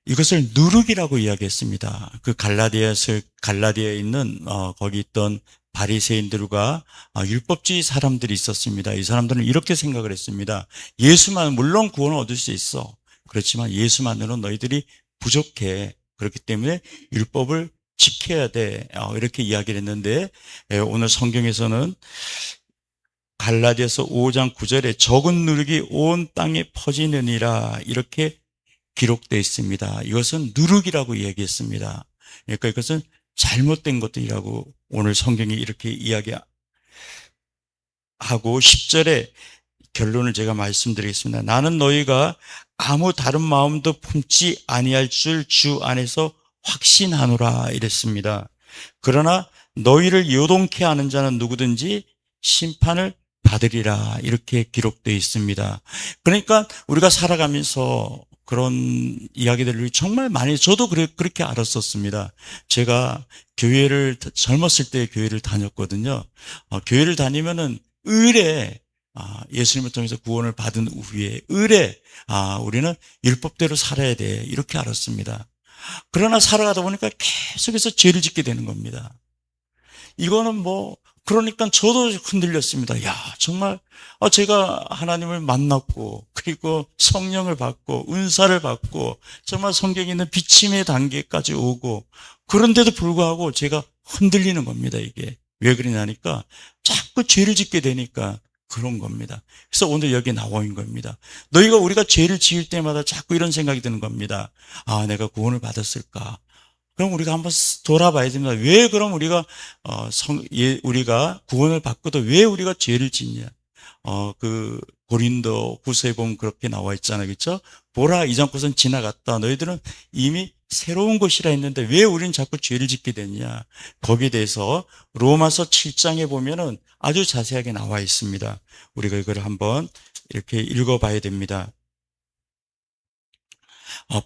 이것을 누룩이라고 이야기했습니다. 그 갈라디아에 있는 거기 있던 바리새인들과 율법주의 사람들이 있었습니다. 이 사람들은 이렇게 생각을 했습니다. 예수만, 물론 구원을 얻을 수 있어. 그렇지만 예수만으로는 너희들이 부족해. 그렇기 때문에 율법을 지켜야 돼. 이렇게 이야기를 했는데 오늘 성경에서는 갈라디아서 5장 9절에 적은 누룩이 온 땅에 퍼지느니라, 이렇게 기록되어 있습니다. 이것은 누룩이라고 얘기했습니다. 그러니까 이것은 잘못된 것들이라고 오늘 성경이 이렇게 이야기하고 10절에 결론을 제가 말씀드리겠습니다. 나는 너희가 아무 다른 마음도 품지 아니할 줄 주 안에서 확신하노라, 이랬습니다. 그러나 너희를 요동케 하는 자는 누구든지 심판을 받으리라, 이렇게 기록되어 있습니다. 그러니까 우리가 살아가면서 그런 이야기들을 정말 많이, 저도 그렇게 알았었습니다. 제가 젊었을 때 교회를 다녔거든요. 교회를 다니면은 의례, 예수님을 통해서 구원을 받은 후에 의례, 우리는 율법대로 살아야 돼, 이렇게 알았습니다. 그러나 살아가다 보니까 계속해서 죄를 짓게 되는 겁니다. 이거는 그러니까 저도 흔들렸습니다. 정말 제가 하나님을 만났고 그리고 성령을 받고 은사를 받고 정말 성경에 있는 비침의 단계까지 오고, 그런데도 불구하고 제가 흔들리는 겁니다. 이게 왜 그러냐니까 자꾸 죄를 짓게 되니까 그런 겁니다. 그래서 오늘 여기 나와 있는 겁니다. 우리가 죄를 지을 때마다 자꾸 이런 생각이 드는 겁니다. 아, 내가 구원을 받았을까? 그럼 우리가 한번 돌아봐야 됩니다. 왜 그럼 우리가 우리가 구원을 받고도 왜 우리가 죄를 짓냐? 고린도 후서에 보면 그렇게 나와 있잖아요. 그렇죠? 보라, 이전 것은 지나갔다. 너희들은 이미 새로운 것이라 했는데 왜 우리는 자꾸 죄를 짓게 됐냐? 거기에 대해서 로마서 7장에 보면은 아주 자세하게 나와 있습니다. 우리가 이걸 한번 이렇게 읽어봐야 됩니다.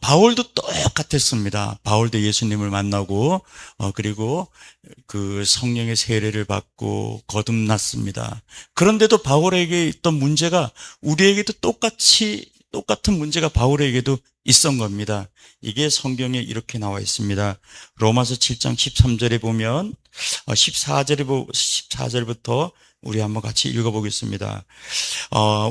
바울도 똑같았습니다. 바울도 예수님을 만나고 그리고 그 성령의 세례를 받고 거듭났습니다. 그런데도 바울에게 있던 문제가 우리에게도 똑같은 문제가 바울에게도 있었던 겁니다. 이게 성경에 이렇게 나와 있습니다. 로마서 7장 13절에 보면 14절부터 우리 한번 같이 읽어보겠습니다.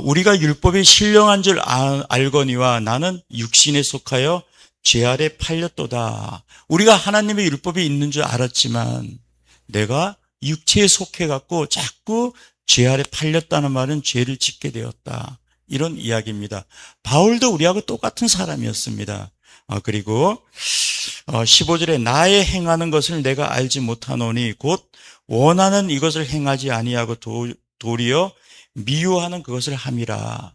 우리가 율법에 신령한 줄 알거니와 나는 육신에 속하여 죄 아래 팔렸도다. 우리가 하나님의 율법이 있는 줄 알았지만 내가 육체에 속해갖고 자꾸 죄 아래 팔렸다는 말은 죄를 짓게 되었다. 이런 이야기입니다. 바울도 우리하고 똑같은 사람이었습니다. 그리고 15절에 나의 행하는 것을 내가 알지 못하노니 곧 원하는 이것을 행하지 아니하고 도리어 미워하는 그것을 함이라.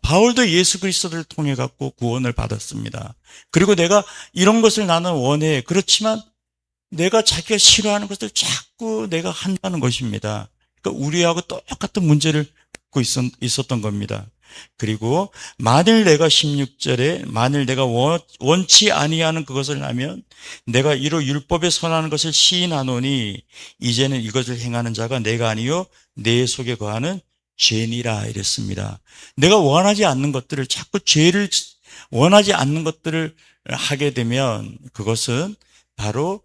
바울도 예수 그리스도를 통해 갖고 구원을 받았습니다. 그리고 내가 이런 것을 나는 원해. 그렇지만 내가 자기가 싫어하는 것을 자꾸 내가 한다는 것입니다. 그러니까 우리하고 똑같은 문제를 갖고 있었던 겁니다. 그리고 만일 내가 16절에 만일 내가 원치 아니하는 그것을 하면 내가 이로 율법에 선하는 것을 시인하노니 이제는 이것을 행하는 자가 내가 아니요 내 속에 거하는 죄니라 이랬습니다. 내가 원하지 않는 것들을 자꾸 원하지 않는 것들을 하게 되면 그것은 바로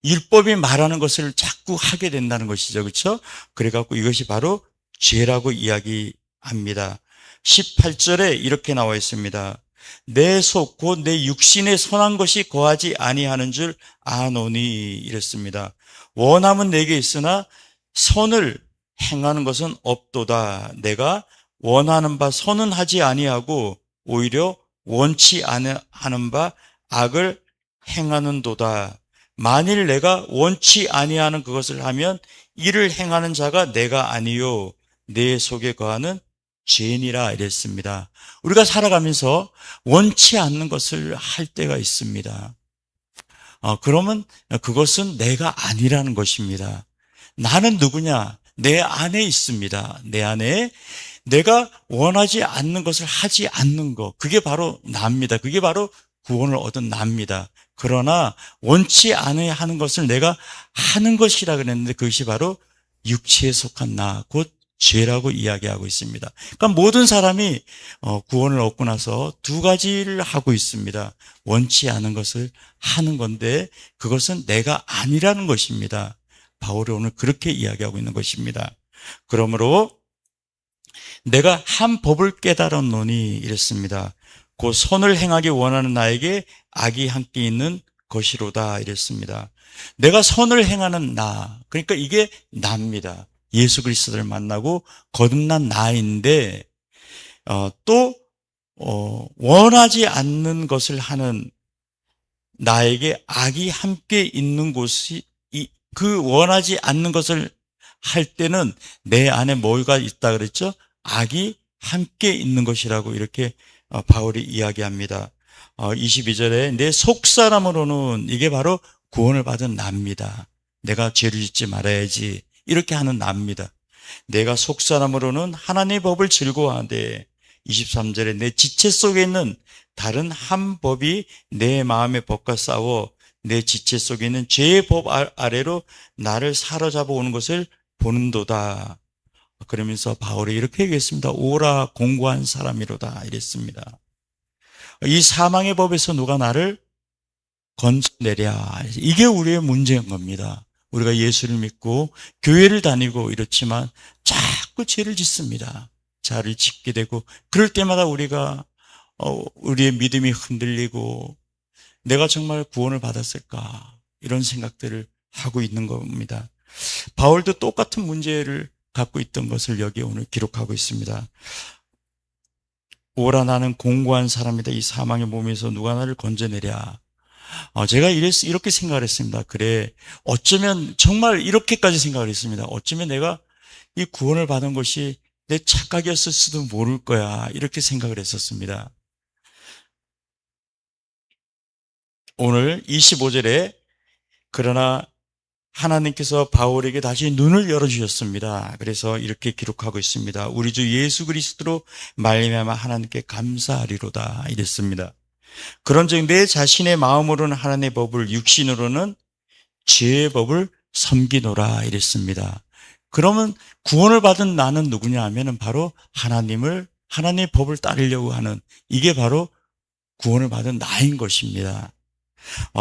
율법이 말하는 것을 자꾸 하게 된다는 것이죠. 그렇죠? 그래갖고 이것이 바로 죄라고 이야기합니다. 18절에 이렇게 나와 있습니다. 내 속 곧 내 육신에 선한 것이 거하지 아니하는 줄 아노니 이랬습니다. 원함은 내게 있으나 선을 행하는 것은 없도다. 내가 원하는 바 선은 하지 아니하고 오히려 원치 않는 바 악을 행하는도다. 만일 내가 원치 아니하는 그것을 하면 이를 행하는 자가 내가 아니요 내 속에 거하는 죄니라 이랬습니다. 우리가 살아가면서 원치 않는 것을 할 때가 있습니다. 그러면 그것은 내가 아니라는 것입니다. 나는 누구냐? 내 안에 있습니다. 내 안에 내가 원하지 않는 것을 하지 않는 것. 그게 바로 나입니다. 그게 바로 구원을 얻은 나입니다. 그러나 원치 않아야 하는 것을 내가 하는 것이라 그랬는데 그것이 바로 육체에 속한 나, 곧 죄라고 이야기하고 있습니다. 그러니까 모든 사람이 구원을 얻고 나서 두 가지를 하고 있습니다. 원치 않은 것을 하는 건데 그것은 내가 아니라는 것입니다. 바울이 오늘 그렇게 이야기하고 있는 것입니다. 그러므로 내가 한 법을 깨달았노니 이랬습니다. 그 선을 행하기 원하는 나에게 악이 함께 있는 것이로다 이랬습니다. 내가 선을 행하는 나, 그러니까 이게 나입니다. 예수 그리스도를 만나고 거듭난 나인데 또 원하지 않는 것을 하는 나에게 악이 함께 있는 곳이 그 원하지 않는 것을 할 때는 내 안에 뭐가 있다 그랬죠? 악이 함께 있는 것이라고 이렇게 바울이 이야기합니다. 22절에 내 속사람으로는 이게 바로 구원을 받은 나입니다. 내가 죄를 짓지 말아야지 이렇게 하는 나입니다. 내가 속사람으로는 하나님의 법을 즐거워하되 23절에 내 지체 속에 있는 다른 한 법이 내 마음의 법과 싸워 내 지체 속에 있는 죄의 법 아래로 나를 사로잡아 오는 것을 보는도다. 그러면서 바울이 이렇게 얘기했습니다. 오라 공고한 사람이로다 이랬습니다. 이 사망의 법에서 누가 나를 건져내랴. 이게 우리의 문제인 겁니다. 우리가 예수를 믿고 교회를 다니고 이렇지만 자꾸 죄를 짓습니다. 죄를 짓게 되고 그럴 때마다 우리가 우리의 믿음이 흔들리고 내가 정말 구원을 받았을까 이런 생각들을 하고 있는 겁니다. 바울도 똑같은 문제를 갖고 있던 것을 여기 오늘 기록하고 있습니다. 오라 나는 공고한 사람이다. 이 사망의 몸에서 누가 나를 건져내랴. 제가 이렇게 생각을 했습니다. 그래, 어쩌면 정말 이렇게까지 생각을 했습니다. 어쩌면 내가 이 구원을 받은 것이 내 착각이었을 수도 모를 거야. 이렇게 생각을 했었습니다. 오늘 25절에 그러나 하나님께서 바울에게 다시 눈을 열어주셨습니다. 그래서 이렇게 기록하고 있습니다. 우리 주 예수 그리스도로 말미암아 하나님께 감사하리로다 이랬습니다. 그런즉 내 자신의 마음으로는 하나님의 법을, 육신으로는 죄의 법을 섬기노라 이랬습니다. 그러면 구원을 받은 나는 누구냐 하면은 바로 하나님의 법을 따르려고 하는, 이게 바로 구원을 받은 나인 것입니다.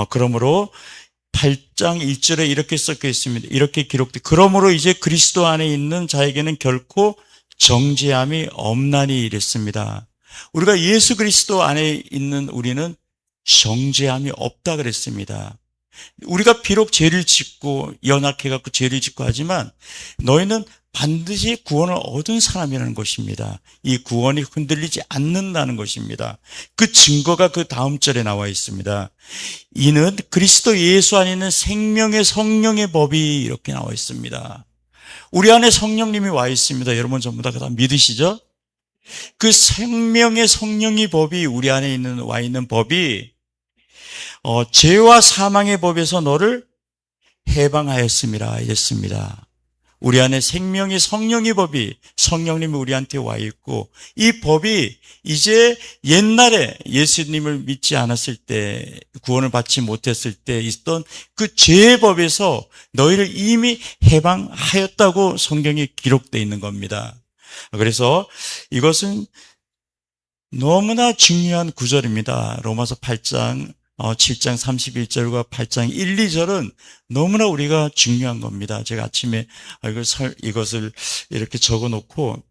그러므로 8장 1절에 이렇게 섞여 있습니다. 이렇게 기록돼. 그러므로 이제 그리스도 안에 있는 자에게는 결코 정죄함이 없나니 이랬습니다. 우리가 예수 그리스도 안에 있는 우리는 정죄함이 없다 그랬습니다. 우리가 비록 죄를 짓고 연약해갖고 죄를 짓고 하지만 너희는 반드시 구원을 얻은 사람이라는 것입니다. 이 구원이 흔들리지 않는다는 것입니다. 그 증거가 그 다음 절에 나와 있습니다. 이는 그리스도 예수 안에 있는 생명의 성령의 법이 이렇게 나와 있습니다. 우리 안에 성령님이 와 있습니다. 여러분 전부 다 믿으시죠? 그 생명의 성령의 법이 우리 안에 와 있는 법이 죄와 사망의 법에서 너를 해방하였음이라 이랬습니다. 우리 안에 생명의 성령의 법이, 성령님이 우리한테 와 있고, 이 법이 이제 옛날에 예수님을 믿지 않았을 때, 구원을 받지 못했을 때 있던 그 죄의 법에서 너희를 이미 해방하였다고 성경에 기록되어 있는 겁니다. 그래서 이것은 너무나 중요한 구절입니다. 로마서 8장 7장 31절과 8장 1, 2절은 너무나 우리가 중요한 겁니다. 제가 아침에 이것을 이렇게 적어 놓고,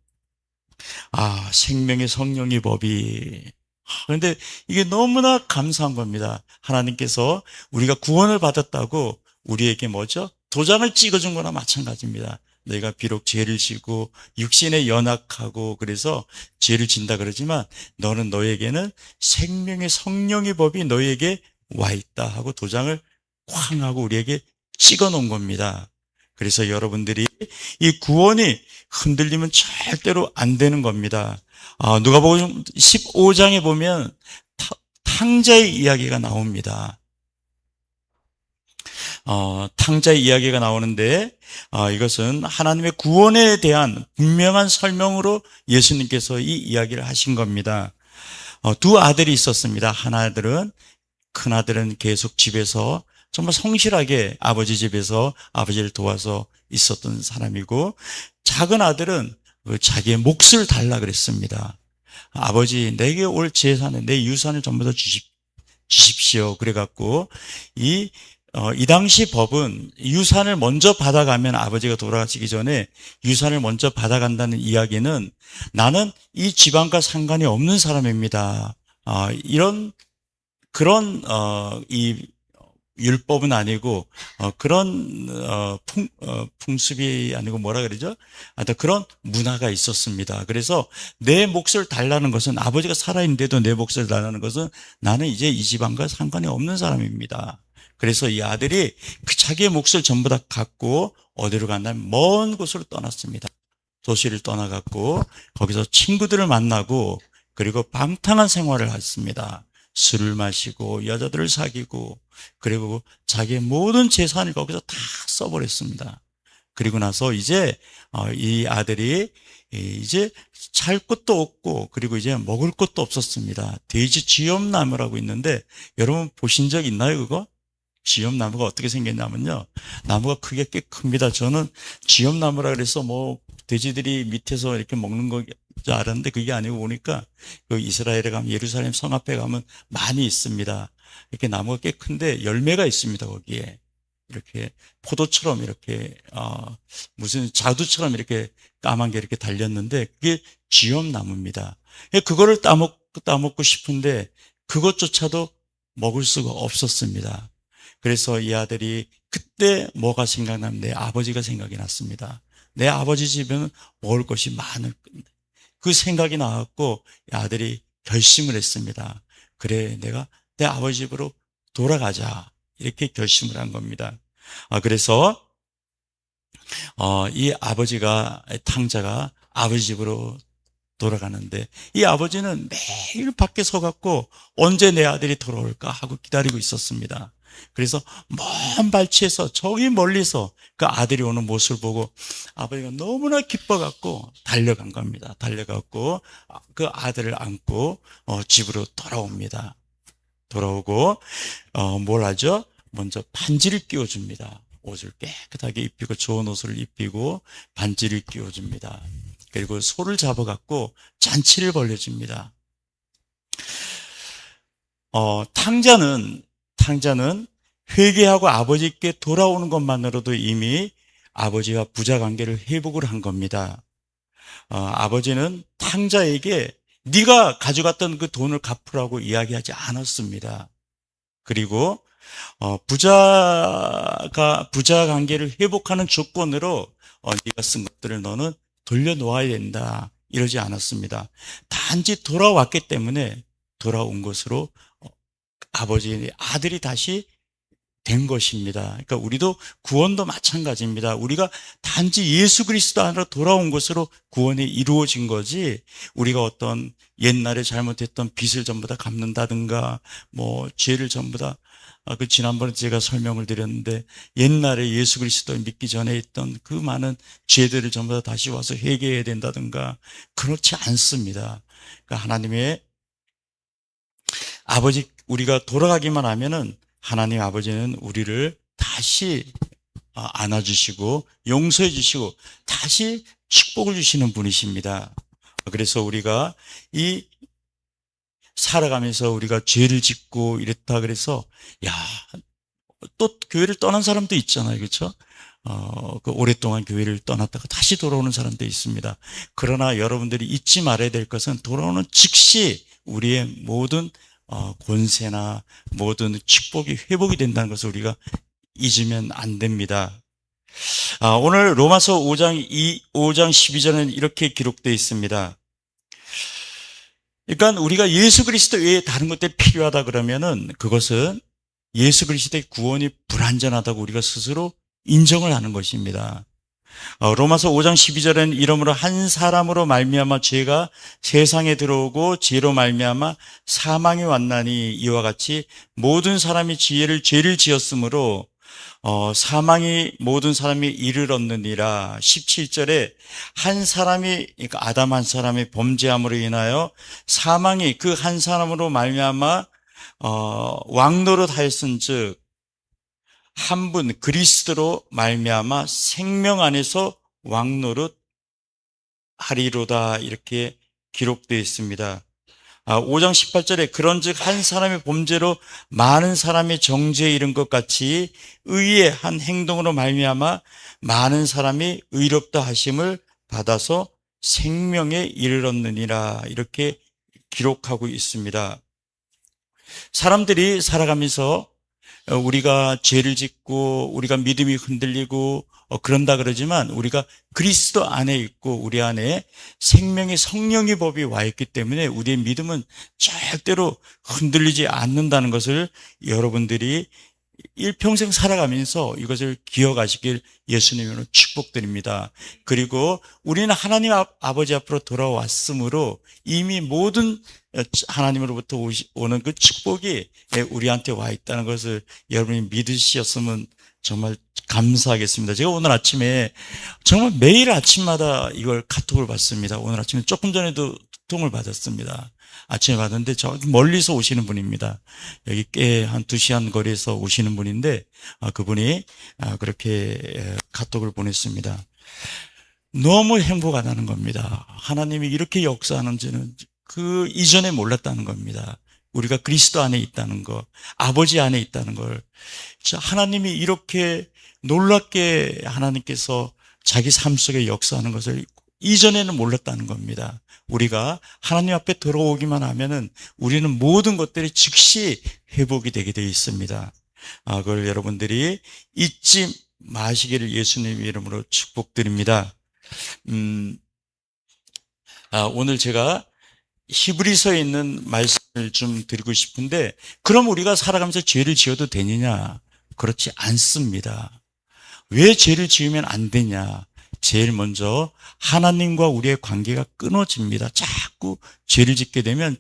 생명의 성령의 법이. 그런데 이게 너무나 감사한 겁니다. 하나님께서 우리가 구원을 받았다고 우리에게 뭐죠? 도장을 찍어준 거나 마찬가지입니다. 너희가 비록 죄를 지고 육신에 연약하고 그래서 죄를 진다 그러지만 너에게는 생명의 성령의 법이 너희에게 와 있다 하고 도장을 쾅 하고 우리에게 찍어 놓은 겁니다. 그래서 여러분들이 이 구원이 흔들리면 절대로 안 되는 겁니다. 누가복음 15장에 보면 탕자의 이야기가 나옵니다. 탕자의 이야기가 나오는데 이것은 하나님의 구원에 대한 분명한 설명으로 예수님께서 이 이야기를 하신 겁니다. 두 아들이 있었습니다. 큰아들은 계속 집에서 정말 성실하게 아버지 집에서 아버지를 도와서 있었던 사람이고, 작은 아들은 자기의 몫을 달라 그랬습니다. 아버지, 내게 올 재산을, 내 유산을 전부 다 주십시오. 그래갖고 이 당시 법은 유산을 먼저 받아가면, 아버지가 돌아가시기 전에 유산을 먼저 받아간다는 이야기는 나는 이 집안과 상관이 없는 사람입니다. 그런 이 율법은 아니고 풍습이 아니고 뭐라 그러죠? 하여튼 그런 문화가 있었습니다. 그래서 내 몫을 달라는 것은, 아버지가 살아있는데도 내 몫을 달라는 것은 나는 이제 이 집안과 상관이 없는 사람입니다. 그래서 이 아들이 자기의 몫을 전부 다 갖고 어디로 갔냐면 먼 곳으로 떠났습니다. 도시를 떠나갔고 거기서 친구들을 만나고, 그리고 방탕한 생활을 했습니다. 술을 마시고 여자들을 사귀고, 그리고 자기의 모든 재산을 거기서 다 써버렸습니다. 그리고 나서 이제 이 아들이 이제 살 곳도 없고, 그리고 이제 먹을 것도 없었습니다. 돼지 쥐엄나무라고 있는데 여러분 보신 적 있나요? 그거? 쥐엄나무가 어떻게 생겼냐면요, 나무가 크게 꽤 큽니다. 저는 쥐엄나무라 그래서 돼지들이 밑에서 이렇게 먹는 거 줄 알았는데 그게 아니고, 보니까 그 이스라엘에 가면, 예루살렘 성 앞에 가면 많이 있습니다. 이렇게 나무가 꽤 큰데 열매가 있습니다. 거기에 이렇게 포도처럼 이렇게 무슨 자두처럼 이렇게 까만 게 이렇게 달렸는데 그게 쥐엄나무입니다. 그거를 따먹고 싶은데 그것조차도 먹을 수가 없었습니다. 그래서 이 아들이 그때 뭐가 생각나면 내 아버지가 생각이 났습니다. 내 아버지 집에는 먹을 것이 많을 건데. 그 생각이 나갖고 이 아들이 결심을 했습니다. 그래, 내가 내 아버지 집으로 돌아가자. 이렇게 결심을 한 겁니다. 그래서 이 아버지가, 탕자가 아버지 집으로 돌아가는데 이 아버지는 매일 밖에 서갖고 언제 내 아들이 돌아올까 하고 기다리고 있었습니다. 그래서 먼 발치에서 저기 멀리서 그 아들이 오는 모습을 보고 아버지가 너무나 기뻐갖고 달려간 겁니다. 달려갖고 그 아들을 안고 집으로 돌아옵니다. 돌아오고 뭘 하죠? 먼저 반지를 끼워줍니다. 옷을 깨끗하게 입히고 좋은 옷을 입히고 반지를 끼워줍니다. 그리고 소를 잡아갖고 잔치를 벌려줍니다. 탕자는 회개하고 아버지께 돌아오는 것만으로도 이미 아버지와 부자 관계를 회복을 한 겁니다. 아버지는 탕자에게 네가 가져갔던 그 돈을 갚으라고 이야기하지 않았습니다. 그리고 부자 관계를 회복하는 조건으로 네가 쓴 것들을 너는 돌려놓아야 된다 이러지 않았습니다. 단지 돌아왔기 때문에 돌아온 것으로 아들이 다시 된 것입니다. 그러니까 우리도 구원도 마찬가지입니다. 우리가 단지 예수 그리스도 안으로 돌아온 것으로 구원이 이루어진 거지 우리가 어떤 옛날에 잘못했던 빚을 전부 다 갚는다든가 죄를 전부 다 지난번에 제가 설명을 드렸는데 옛날에 예수 그리스도를 믿기 전에 있던 그 많은 죄들을 전부 다 다시 와서 회개해야 된다든가 그렇지 않습니다. 그러니까 하나님의 아버지 우리가 돌아가기만 하면은 하나님 아버지는 우리를 다시 안아주시고 용서해 주시고 다시 축복을 주시는 분이십니다. 그래서 우리가 살아가면서 우리가 죄를 짓고 이랬다 그래서 또 교회를 떠난 사람도 있잖아요. 그렇죠? 오랫동안 교회를 떠났다가 다시 돌아오는 사람도 있습니다. 그러나 여러분들이 잊지 말아야 될 것은 돌아오는 즉시 우리의 모든 권세나 모든 축복이 회복이 된다는 것을 우리가 잊으면 안 됩니다. 오늘 로마서 5장 12절에는 이렇게 기록되어 있습니다. 그러니까 우리가 예수 그리스도 외에 다른 것들이 필요하다 그러면은 그것은 예수 그리스도의 구원이 불완전하다고 우리가 스스로 인정을 하는 것입니다. 로마서 5장 12절에는 이러므로 한 사람으로 말미암아 죄가 세상에 들어오고 죄로 말미암아 사망이 왔나니 이와 같이 모든 사람이 죄를 지었으므로 사망이 모든 사람이 이르렀느니라. 17절에 한 사람이 그러니까 아담 한 사람의 범죄함으로 인하여 사망이 그 한 사람으로 말미암아 왕노릇하였은즉 한 분 그리스도로 말미암아 생명 안에서 왕노릇 하리로다 이렇게 기록되어 있습니다. 5장 18절에 그런즉 한 사람의 범죄로 많은 사람이 정죄에 이른 것 같이 의의 한 행동으로 말미암아 많은 사람이 의롭다 하심을 받아서 생명에 이르렀느니라 이렇게 기록하고 있습니다. 사람들이 살아가면서 우리가 죄를 짓고 우리가 믿음이 흔들리고 그런다 그러지만 우리가 그리스도 안에 있고 우리 안에 생명의 성령의 법이 와 있기 때문에 우리의 믿음은 절대로 흔들리지 않는다는 것을 여러분들이 일평생 살아가면서 이것을 기억하시길 예수님으로 축복드립니다. 그리고 우리는 하나님 아버지 앞으로 돌아왔으므로 이미 모든 하나님으로부터 오는 그 축복이 우리한테 와 있다는 것을 여러분이 믿으셨으면 정말 감사하겠습니다. 제가 오늘 아침에 정말 매일 아침마다 이걸 카톡을 받습니다. 오늘 아침에 조금 전에도 통을 받았습니다. 아침에 받았는데 저기 멀리서 오시는 분입니다. 여기 꽤 한 2시간 거리에서 오시는 분인데 그분이 그렇게 카톡을 보냈습니다. 너무 행복하다는 겁니다. 하나님이 이렇게 역사하는지는 그 이전에 몰랐다는 겁니다. 우리가 그리스도 안에 있다는 것, 아버지 안에 있다는 걸 하나님이 이렇게 놀랍게 하나님께서 자기 삶 속에 역사하는 것을 이전에는 몰랐다는 겁니다. 우리가 하나님 앞에 돌아오기만 하면은 우리는 모든 것들이 즉시 회복이 되게 되어 있습니다. 그걸 여러분들이 잊지 마시기를 예수님 이름으로 축복드립니다. 오늘 제가 히브리서에 있는 말씀을 좀 드리고 싶은데, 그럼 우리가 살아가면서 죄를 지어도 되느냐? 그렇지 않습니다. 왜 죄를 지으면 안 되냐? 제일 먼저 하나님과 우리의 관계가 끊어집니다. 자꾸 죄를 짓게 되면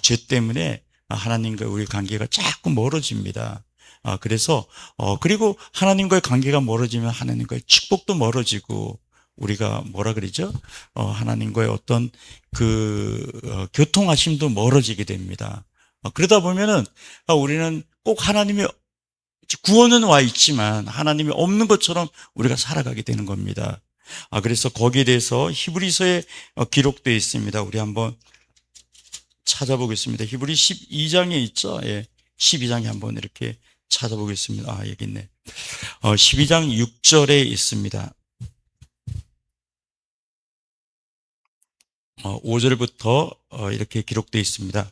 죄 때문에 하나님과 우리의 관계가 자꾸 멀어집니다. 그래서 그리고 하나님과의 관계가 멀어지면 하나님과의 축복도 멀어지고, 우리가 뭐라 그러죠? 하나님과의 어떤 교통하심도 멀어지게 됩니다. 그러다 보면은 우리는 꼭 하나님의 구원은 와 있지만 하나님이 없는 것처럼 우리가 살아가게 되는 겁니다. 그래서 거기에 대해서 히브리서에 기록되어 있습니다. 우리 한번 찾아보겠습니다. 히브리 12장에 있죠? 예. 12장에 한번 이렇게 찾아보겠습니다. 여기 있네. 12장 6절에 있습니다. 5절부터 이렇게 기록되어 있습니다.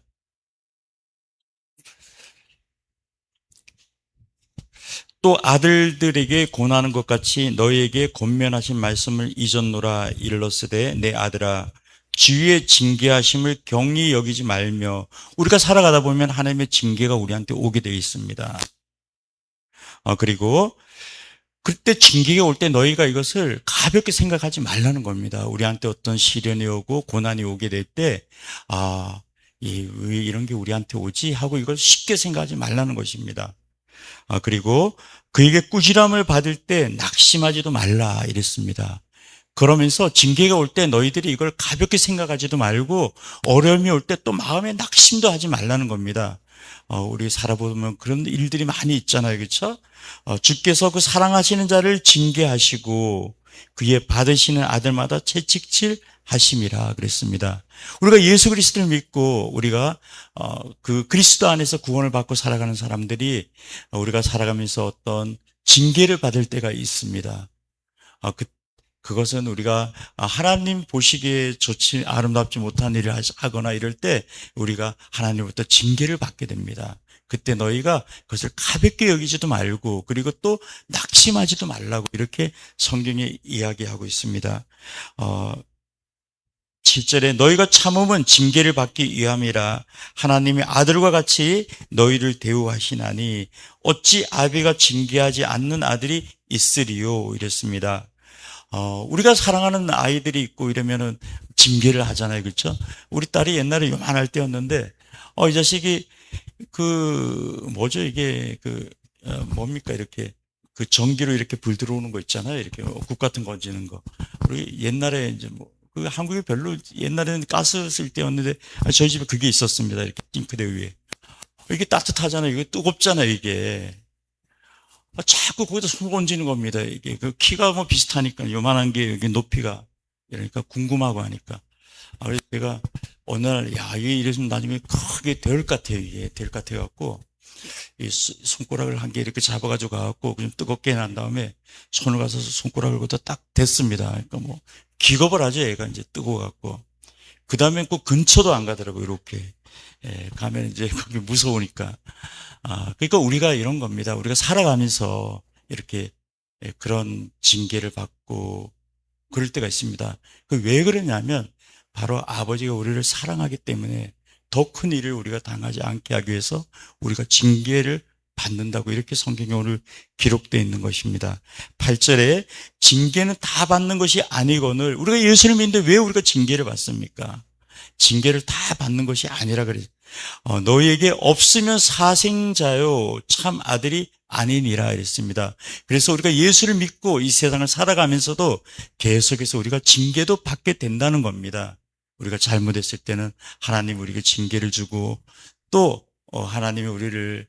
또 아들들에게 권하는 것 같이 너희에게 권면하신 말씀을 잊었노라. 일렀으되 내 아들아, 주의 징계하심을 경히 여기지 말며. 우리가 살아가다 보면 하나님의 징계가 우리한테 오게 되어 있습니다. 그리고 그때 징계가 올 때 너희가 이것을 가볍게 생각하지 말라는 겁니다. 우리한테 어떤 시련이 오고 고난이 오게 될 때, 왜 이런 게 우리한테 오지? 하고 이걸 쉽게 생각하지 말라는 것입니다. 그리고 그에게 꾸지람을 받을 때 낙심하지도 말라 이랬습니다. 그러면서 징계가 올 때 너희들이 이걸 가볍게 생각하지도 말고 어려움이 올 때 또 마음에 낙심도 하지 말라는 겁니다. 우리 살아보면 그런 일들이 많이 있잖아요. 그렇죠? 주께서 그 사랑하시는 자를 징계하시고 그의 받으시는 아들마다 채찍질 하심이라 그랬습니다. 우리가 예수 그리스도를 믿고 우리가 그 그리스도 안에서 구원을 받고 살아가는 사람들이 우리가 살아가면서 어떤 징계를 받을 때가 있습니다. 그것은 우리가 하나님 보시기에 좋지 아름답지 못한 일을 하거나 이럴 때 우리가 하나님부터 징계를 받게 됩니다. 그때 너희가 그것을 가볍게 여기지도 말고 그리고 또 낙심하지도 말라고 이렇게 성경에 이야기하고 있습니다. 7절에 너희가 참음은 징계를 받기 위함이라. 하나님의 아들과 같이 너희를 대우하시나니 어찌 아비가 징계하지 않는 아들이 있으리요 이랬습니다. 우리가 사랑하는 아이들이 있고 이러면은 징계를 하잖아요. 그렇죠? 우리 딸이 옛날에 요만할 때였는데 이 자식이 이게 뭡니까 이렇게 전기로 이렇게 불 들어오는 거 있잖아요. 이렇게 국 같은 거 얹는 거. 우리 옛날에 이제 한국에 별로 옛날에는 가스 쓸 때였는데 저희 집에 그게 있었습니다. 이렇게 싱크대 위에. 이게 따뜻하잖아요. 이게 뜨겁잖아요. 이게. 자꾸 거기다 손 얹는 겁니다. 이게 그 키가 비슷하니까 요만한 게 여기 높이가 이러니까 궁금하고 하니까. 그래서 제가 어느 날 이게 이랬으면 나중에 크게 될 것 같아요. 이게 될 것 같아 갖고 이 손가락을 한 개 이렇게 잡아가지고 가갖고 그냥 뜨겁게 난 다음에 손을 가서 손가락을 거기다 딱 댔습니다. 그러니까 기겁을 하죠. 얘가 이제 뜨거워갖고. 그 다음엔 꼭 근처도 안 가더라고요. 이렇게. 가면 이제 거기 무서우니까. 그러니까 우리가 이런 겁니다. 우리가 살아가면서 이렇게 그런 징계를 받고 그럴 때가 있습니다. 왜 그러냐면 바로 아버지가 우리를 사랑하기 때문에 더 큰 일을 우리가 당하지 않게 하기 위해서 우리가 징계를 받는다고 이렇게 성경에 오늘 기록되어 있는 것입니다. 8절에 징계는 다 받는 것이 아니거늘. 우리가 예수를 믿는데 왜 우리가 징계를 받습니까? 징계를 다 받는 것이 아니라 그래요. 너희에게 없으면 사생자요 참 아들이 아니니라 이랬습니다. 그래서 우리가 예수를 믿고 이 세상을 살아가면서도 계속해서 우리가 징계도 받게 된다는 겁니다. 우리가 잘못했을 때는 하나님 우리에게 징계를 주고 또 하나님이 우리를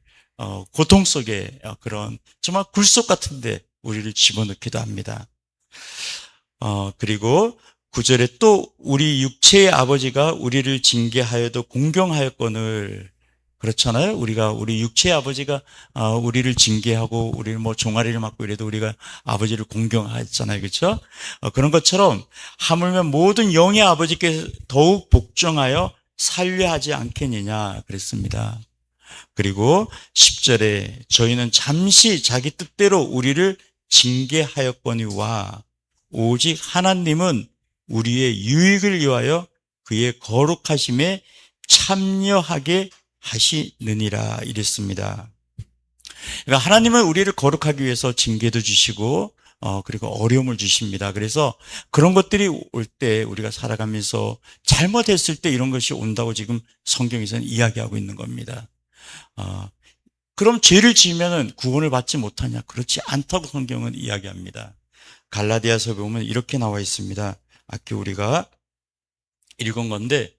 고통 속에 그런 정말 굴속 같은데 우리를 집어넣기도 합니다. 그리고 9절에 또 우리 육체의 아버지가 우리를 징계하여도 공경하였거늘. 그렇잖아요. 우리 육체의 아버지가 우리를 징계하고 우리를 종아리를 맞고 이래도 우리가 아버지를 공경하잖아요. 그렇죠? 그런 것처럼 하물며 모든 영의 아버지께 더욱 복종하여 살려하지 않겠느냐 그랬습니다. 그리고 10절에 저희는 잠시 자기 뜻대로 우리를 징계하였거니와 오직 하나님은 우리의 유익을 위하여 그의 거룩하심에 참여하게 하시느니라 이랬습니다. 그러니까 하나님은 우리를 거룩하기 위해서 징계도 주시고 그리고 어려움을 주십니다. 그래서 그런 것들이 올 때 우리가 살아가면서 잘못했을 때 이런 것이 온다고 지금 성경에서는 이야기하고 있는 겁니다. 그럼 죄를 지으면 구원을 받지 못하냐? 그렇지 않다고 성경은 이야기합니다. 갈라디아서 보면 이렇게 나와 있습니다. 아까 우리가 읽은 건데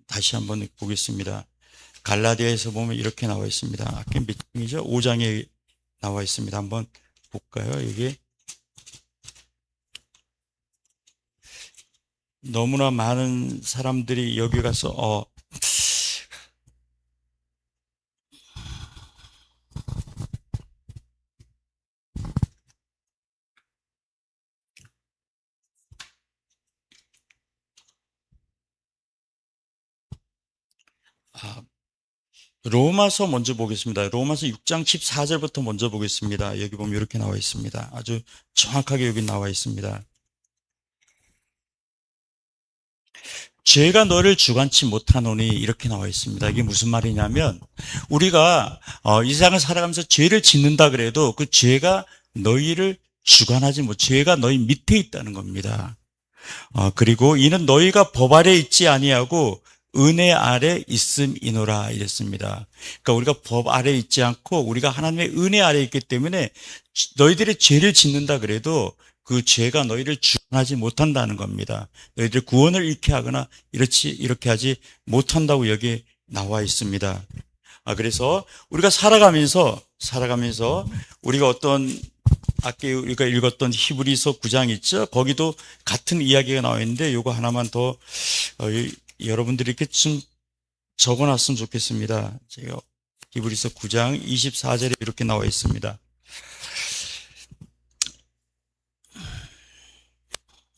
다시 한번 보겠습니다. 갈라디아에서 보면 이렇게 나와 있습니다. 아까 몇 장이죠? 5장에 나와 있습니다. 한번 볼까요? 이게 너무나 많은 사람들이 여기 가서 로마서 먼저 보겠습니다. 로마서 6장 14절부터 먼저 보겠습니다. 여기 보면 이렇게 나와 있습니다. 아주 정확하게 여기 나와 있습니다. 죄가 너를 주관치 못하노니 이렇게 나와 있습니다. 이게 무슨 말이냐면 우리가 이 세상을 살아가면서 죄를 짓는다 그래도 그 죄가 너희를 주관하지 못, 죄가 너희 밑에 있다는 겁니다. 그리고 이는 너희가 법 아래 있지 아니하고 은혜 아래 있음이노라 이랬습니다. 그러니까 우리가 법 아래 있지 않고 우리가 하나님의 은혜 아래 있기 때문에 너희들이 죄를 짓는다 그래도 그 죄가 너희를 주관하지 못한다는 겁니다. 너희들 구원을 잃게 하거나 이렇게 하지 못한다고 여기 나와 있습니다. 그래서 우리가 살아가면서 우리가 아까 우리가 읽었던 히브리서 9장 있죠? 거기도 같은 이야기가 나와 있는데 이거 하나만 더 여러분들이 이렇게 좀 적어놨으면 좋겠습니다. 제가 히브리서 9장 24절에 이렇게 나와 있습니다.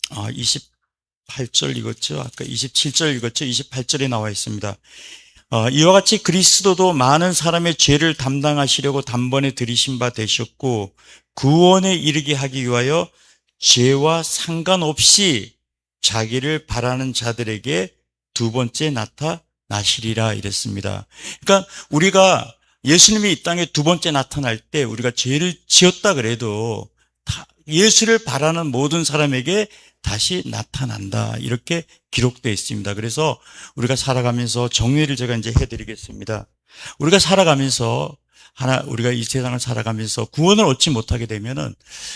28절 읽었죠? 아까 27절 읽었죠? 28절에 나와 있습니다. 이와 같이 그리스도도 많은 사람의 죄를 담당하시려고 단번에 들이신 바 되셨고 구원에 이르게 하기 위하여 죄와 상관없이 자기를 바라는 자들에게 두 번째 나타나시리라 이랬습니다. 그러니까 우리가 예수님이 이 땅에 두 번째 나타날 때 우리가 죄를 지었다 그래도 예수를 바라는 모든 사람에게 다시 나타난다 이렇게 기록되어 있습니다. 그래서 우리가 살아가면서 정리를 제가 이제 해드리겠습니다. 우리가 살아가면서 우리가 이 세상을 살아가면서 구원을 얻지 못하게 되면은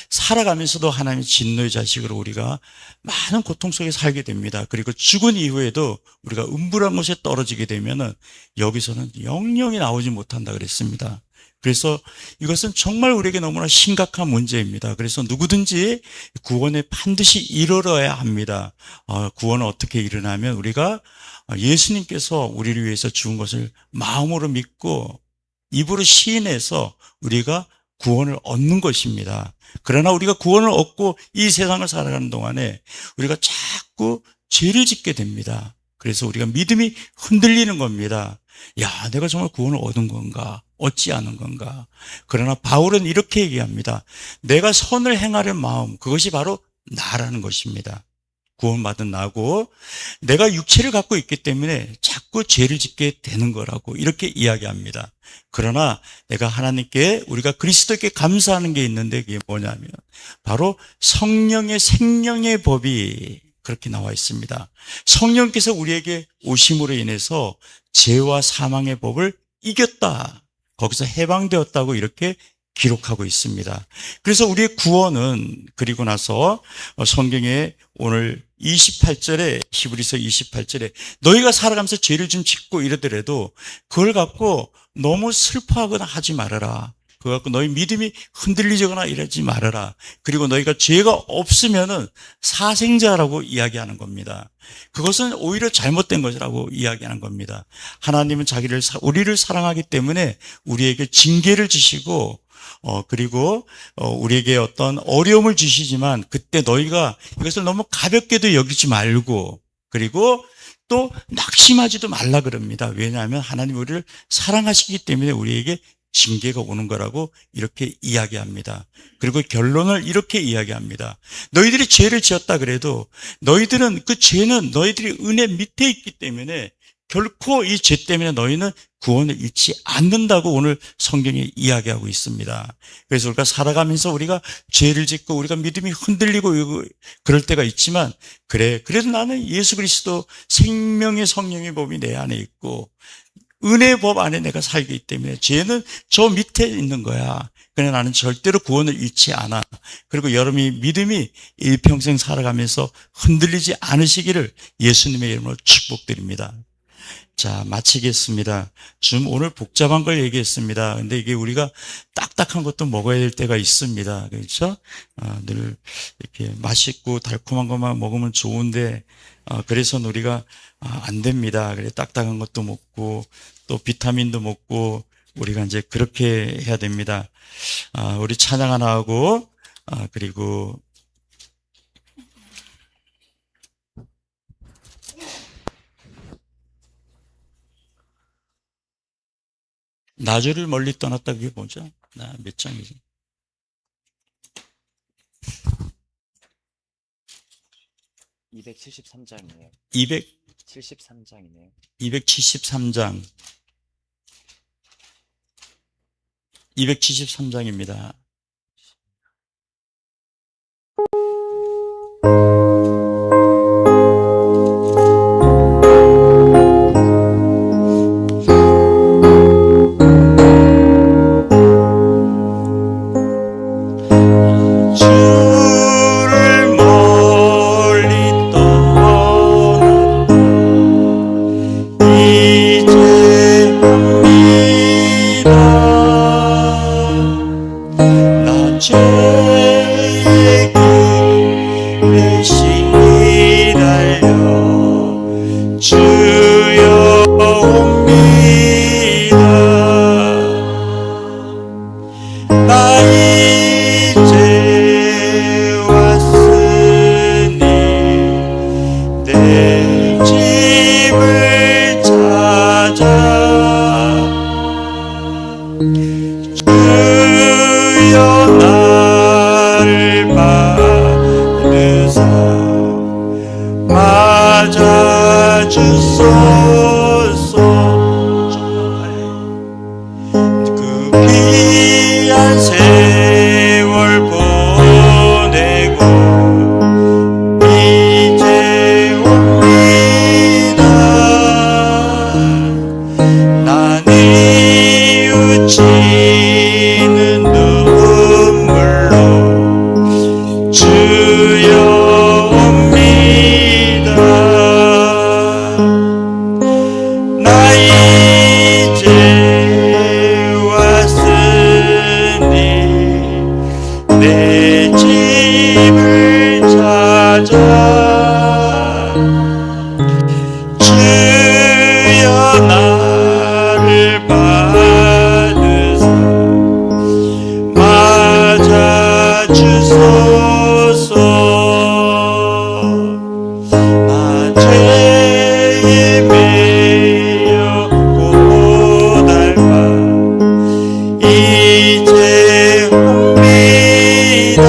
살아가면서도 하나님의 진노의 자식으로 우리가 많은 고통 속에 살게 됩니다. 그리고 죽은 이후에도 우리가 음부란 곳에 떨어지게 되면은 여기서는 영영이 나오지 못한다 그랬습니다. 그래서 이것은 정말 우리에게 너무나 심각한 문제입니다. 그래서 누구든지 구원에 반드시 이르러야 합니다. 구원은 어떻게 일어나면 우리가 예수님께서 우리를 위해서 죽은 것을 마음으로 믿고 입으로 시인해서 우리가 구원을 얻는 것입니다. 그러나 우리가 구원을 얻고 이 세상을 살아가는 동안에 우리가 자꾸 죄를 짓게 됩니다. 그래서 우리가 믿음이 흔들리는 겁니다. 야, 내가 정말 구원을 얻은 건가? 얻지 않은 건가? 그러나 바울은 이렇게 얘기합니다. 내가 선을 행하는 마음, 그것이 바로 나라는 것입니다. 구원받은 나고 내가 육체를 갖고 있기 때문에 자꾸 죄를 짓게 되는 거라고 이렇게 이야기합니다. 그러나 내가 하나님께 우리가 그리스도께 감사하는 게 있는데 그게 뭐냐면 바로 성령의 생명의 법이 그렇게 나와 있습니다. 성령께서 우리에게 오심으로 인해서 죄와 사망의 법을 이겼다. 거기서 해방되었다고 이렇게 기록하고 있습니다. 그래서 우리의 구원은 그리고 나서 성경에 오늘 28절에 히브리서 28절에 너희가 살아가면서 죄를 좀 짓고 이러더라도 그걸 갖고 너무 슬퍼하거나 하지 말아라. 그거 갖고 너희 믿음이 흔들리거나 이러지 말아라. 그리고 너희가 죄가 없으면은 사생자라고 이야기하는 겁니다. 그것은 오히려 잘못된 것이라고 이야기하는 겁니다. 하나님은 우리를 사랑하기 때문에 우리에게 징계를 주시고 그리고 우리에게 어떤 어려움을 주시지만 그때 너희가 이것을 너무 가볍게도 여기지 말고 그리고 또 낙심하지도 말라 그럽니다. 왜냐하면 하나님 우리를 사랑하시기 때문에 우리에게 징계가 오는 거라고 이렇게 이야기합니다. 그리고 결론을 이렇게 이야기합니다. 너희들이 죄를 지었다 그래도 너희들은 그 죄는 너희들이 은혜 밑에 있기 때문에 결코 이 죄 때문에 너희는 구원을 잃지 않는다고 오늘 성경이 이야기하고 있습니다. 그래서 우리가 살아가면서 우리가 죄를 짓고 우리가 믿음이 흔들리고 그럴 때가 있지만 그래도 나는 예수 그리스도 생명의 성령의 법이 내 안에 있고 은혜의 법 안에 내가 살기 때문에 죄는 저 밑에 있는 거야. 그러나 나는 절대로 구원을 잃지 않아. 그리고 여러분이 믿음이 일평생 살아가면서 흔들리지 않으시기를 예수님의 이름으로 축복드립니다. 자, 마치겠습니다. 좀 오늘 복잡한 걸 얘기했습니다. 근데 이게 우리가 딱딱한 것도 먹어야 될 때가 있습니다. 그렇죠? 늘 이렇게 맛있고 달콤한 것만 먹으면 좋은데, 그래서는 우리가 안 됩니다. 그래, 딱딱한 것도 먹고, 또 비타민도 먹고, 우리가 이제 그렇게 해야 됩니다. 우리 찬양 하나 하고, 그리고 나주를 멀리 떠났다 그게 뭐죠? 나 몇 장이지? 273장이네요. 273장이네요. 273장. 273장입니다. 주를 멀리 떠났다 이제 옵니다. 나 죄의 길에 시달려 주여 옵니다. 나 이제 왔으니 내 집을 찾아 주여 나를 받으사 맞아 주소서. 그 귀한 세월 보내고 이제 옵니다. 난 이웃지는 눈물로 주여 옵니다. 나 이제 왔으니 내 집을 찾아 주여 나를 받으사 맞아 주소서. 나 죄에 매여 고달파 이제 옵니다.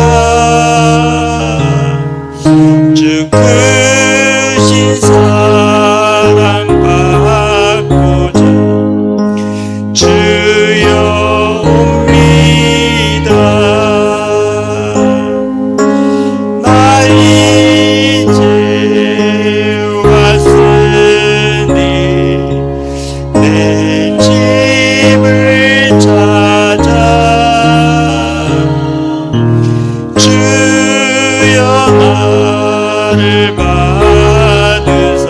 주 크신 사랑 받고자 주여 옵니다. 나 이제 왔으니 내 집을 찾아 주여 나를 받으사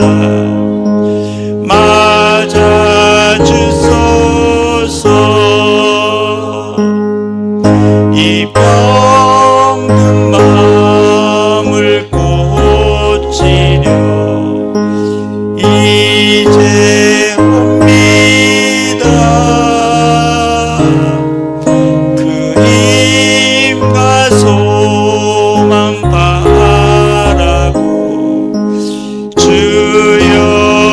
맞아 주소서. 이 병든 마음을 고치려 이제 옵니다. 그 힘과 소망 바라고 주여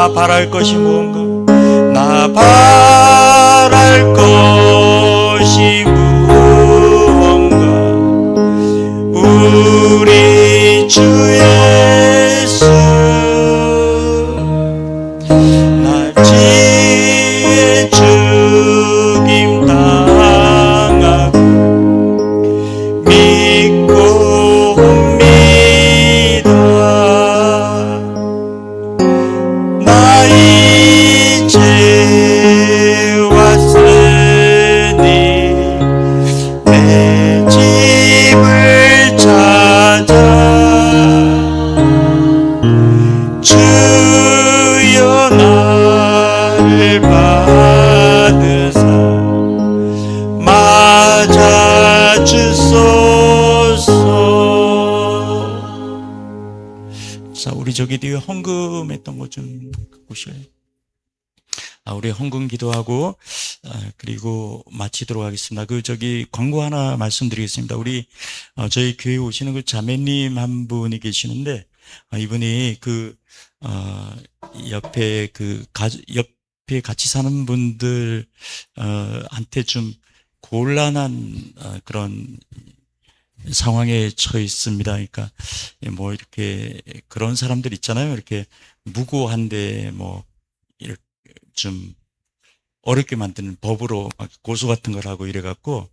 나 바랄 것이 무언가? 나 바랄 것이 무언가? 우리 주 예수 날 지혜 죽임 당하고 믿고 옵니다. 나 이제 왔으니 내 집을 찾아 주여 나를 받으사 맞아 주소서. 자, 우리 저기 뒤에 헌금했던 거 좀 보셔요. 우리 헌금 기도하고 그리고 마치도록 하겠습니다. 저기 광고 하나 말씀드리겠습니다. 우리 저희 교회 오시는 그 자매님 한 분이 계시는데 이분이 옆에 옆에 같이 사는 분들 한테 좀 곤란한 그런 상황에 처해 있습니다. 그러니까 뭐 이렇게 그런 사람들 있잖아요. 이렇게 무고한데 뭐 이렇게 좀 어렵게 만드는 법으로 막 고소 같은 걸 하고 이래갖고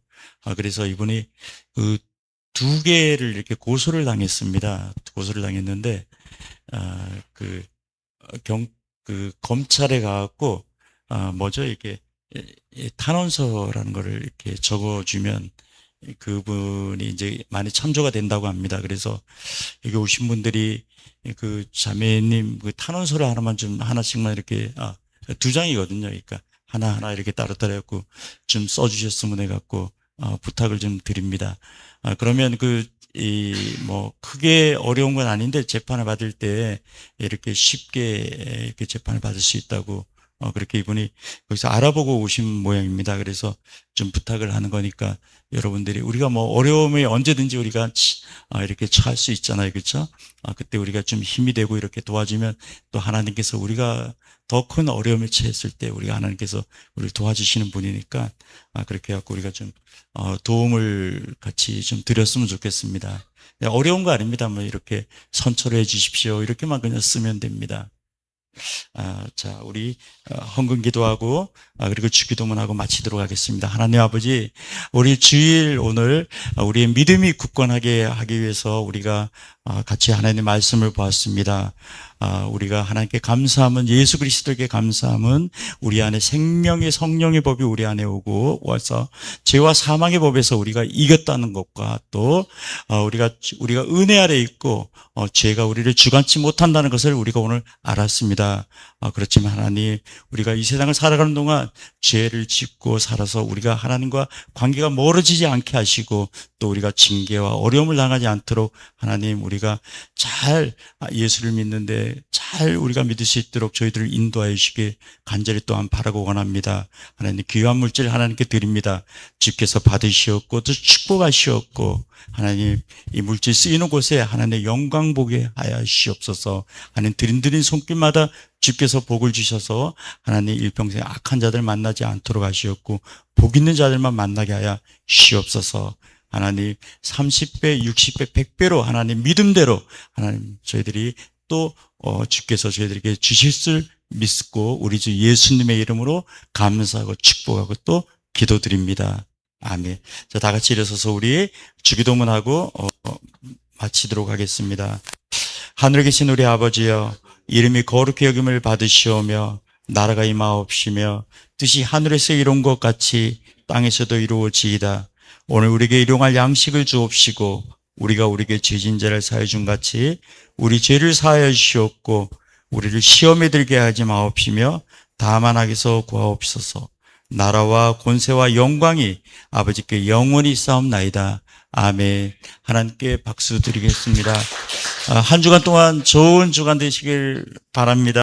그래서 이분이 두 개를 이렇게 고소를 당했습니다. 고소를 당했는데 검찰에 가갖고 뭐죠 이게 탄원서라는 거를 이렇게 적어주면 그분이 이제 많이 참조가 된다고 합니다. 그래서 여기 오신 분들이 그 자매님 탄원서를 하나씩만 이렇게 두 장이거든요. 그러니까 하나하나 이렇게 따로따로 해갖고 좀 써주셨으면 해갖고 부탁을 좀 드립니다. 그러면 뭐 크게 어려운 건 아닌데 재판을 받을 때 이렇게 쉽게 이렇게 재판을 받을 수 있다고 그렇게 이분이 거기서 알아보고 오신 모양입니다. 그래서 좀 부탁을 하는 거니까 여러분들이 우리가 뭐 어려움에 언제든지 우리가 이렇게 처할 수 있잖아요. 그렇죠? 그때 우리가 좀 힘이 되고 이렇게 도와주면 또 하나님께서 우리가 더 큰 어려움에 처했을 때 우리가 하나님께서 우리를 도와주시는 분이니까 그렇게 해갖고 우리가 좀 도움을 같이 좀 드렸으면 좋겠습니다. 어려운 거 아닙니다. 뭐 이렇게 선처를 해 주십시오. 이렇게만 그냥 쓰면 됩니다. 자, 우리 헌금 기도하고 그리고 주기도문하고 마치도록 하겠습니다. 하나님 아버지, 우리 주일 오늘 우리의 믿음이 굳건하게 하기 위해서 우리가 같이 하나님의 말씀을 보았습니다. 우리가 하나님께 감사함은, 예수 그리스도에게 감사함은 우리 안에 생명의 성령의 법이 우리 안에 오고 와서 죄와 사망의 법에서 우리가 이겼다는 것과 또 우리가 은혜 아래 있고 죄가 우리를 주관치 못한다는 것을 우리가 오늘 알았습니다. 그렇지만 하나님, 우리가 이 세상을 살아가는 동안 죄를 짓고 살아서 우리가 하나님과 관계가 멀어지지 않게 하시고 또 우리가 징계와 어려움을 당하지 않도록 하나님, 우리가 잘 예수를 믿는데 잘 우리가 믿을 수 있도록 저희들을 인도하여 주시길 간절히 또한 바라고 원합니다. 하나님, 귀한 물질 하나님께 드립니다. 주께서 받으시옵고 또 축복하시옵고 하나님, 이 물질 쓰이는 곳에 하나님의 영광 보게 하여 주시옵소서. 하나님, 드린 손길마다 주께서 복을 주셔서 하나님 일평생 악한 자들 만나지 않도록 하시옵고 복 있는 자들만 만나게 하여 주시옵소서. 하나님 30배, 60배, 100배로 하나님 믿음대로 하나님 저희들이 또 주께서 저희들에게 주실 줄 믿고 우리 주 예수님의 이름으로 감사하고 축복하고 또 기도드립니다. 아멘. 자, 다 같이 일어서서 우리 주기도문하고 마치도록 하겠습니다. 하늘에 계신 우리 아버지여, 이름이 거룩히 여김을 받으시오며 나라가 임하옵시며 뜻이 하늘에서 이룬 것 같이 땅에서도 이루어지이다. 오늘 우리에게 일용할 양식을 주옵시고 우리가 우리에게 죄진 자를 사하여 준 같이 우리 죄를 사하여 주시옵고 우리를 시험에 들게 하지 마옵시며 다만 악에서 구하옵소서. 나라와 권세와 영광이 아버지께 영원히 싸움나이다. 아멘. 하나님께 박수 드리겠습니다. 한 주간 동안 좋은 주간 되시길 바랍니다.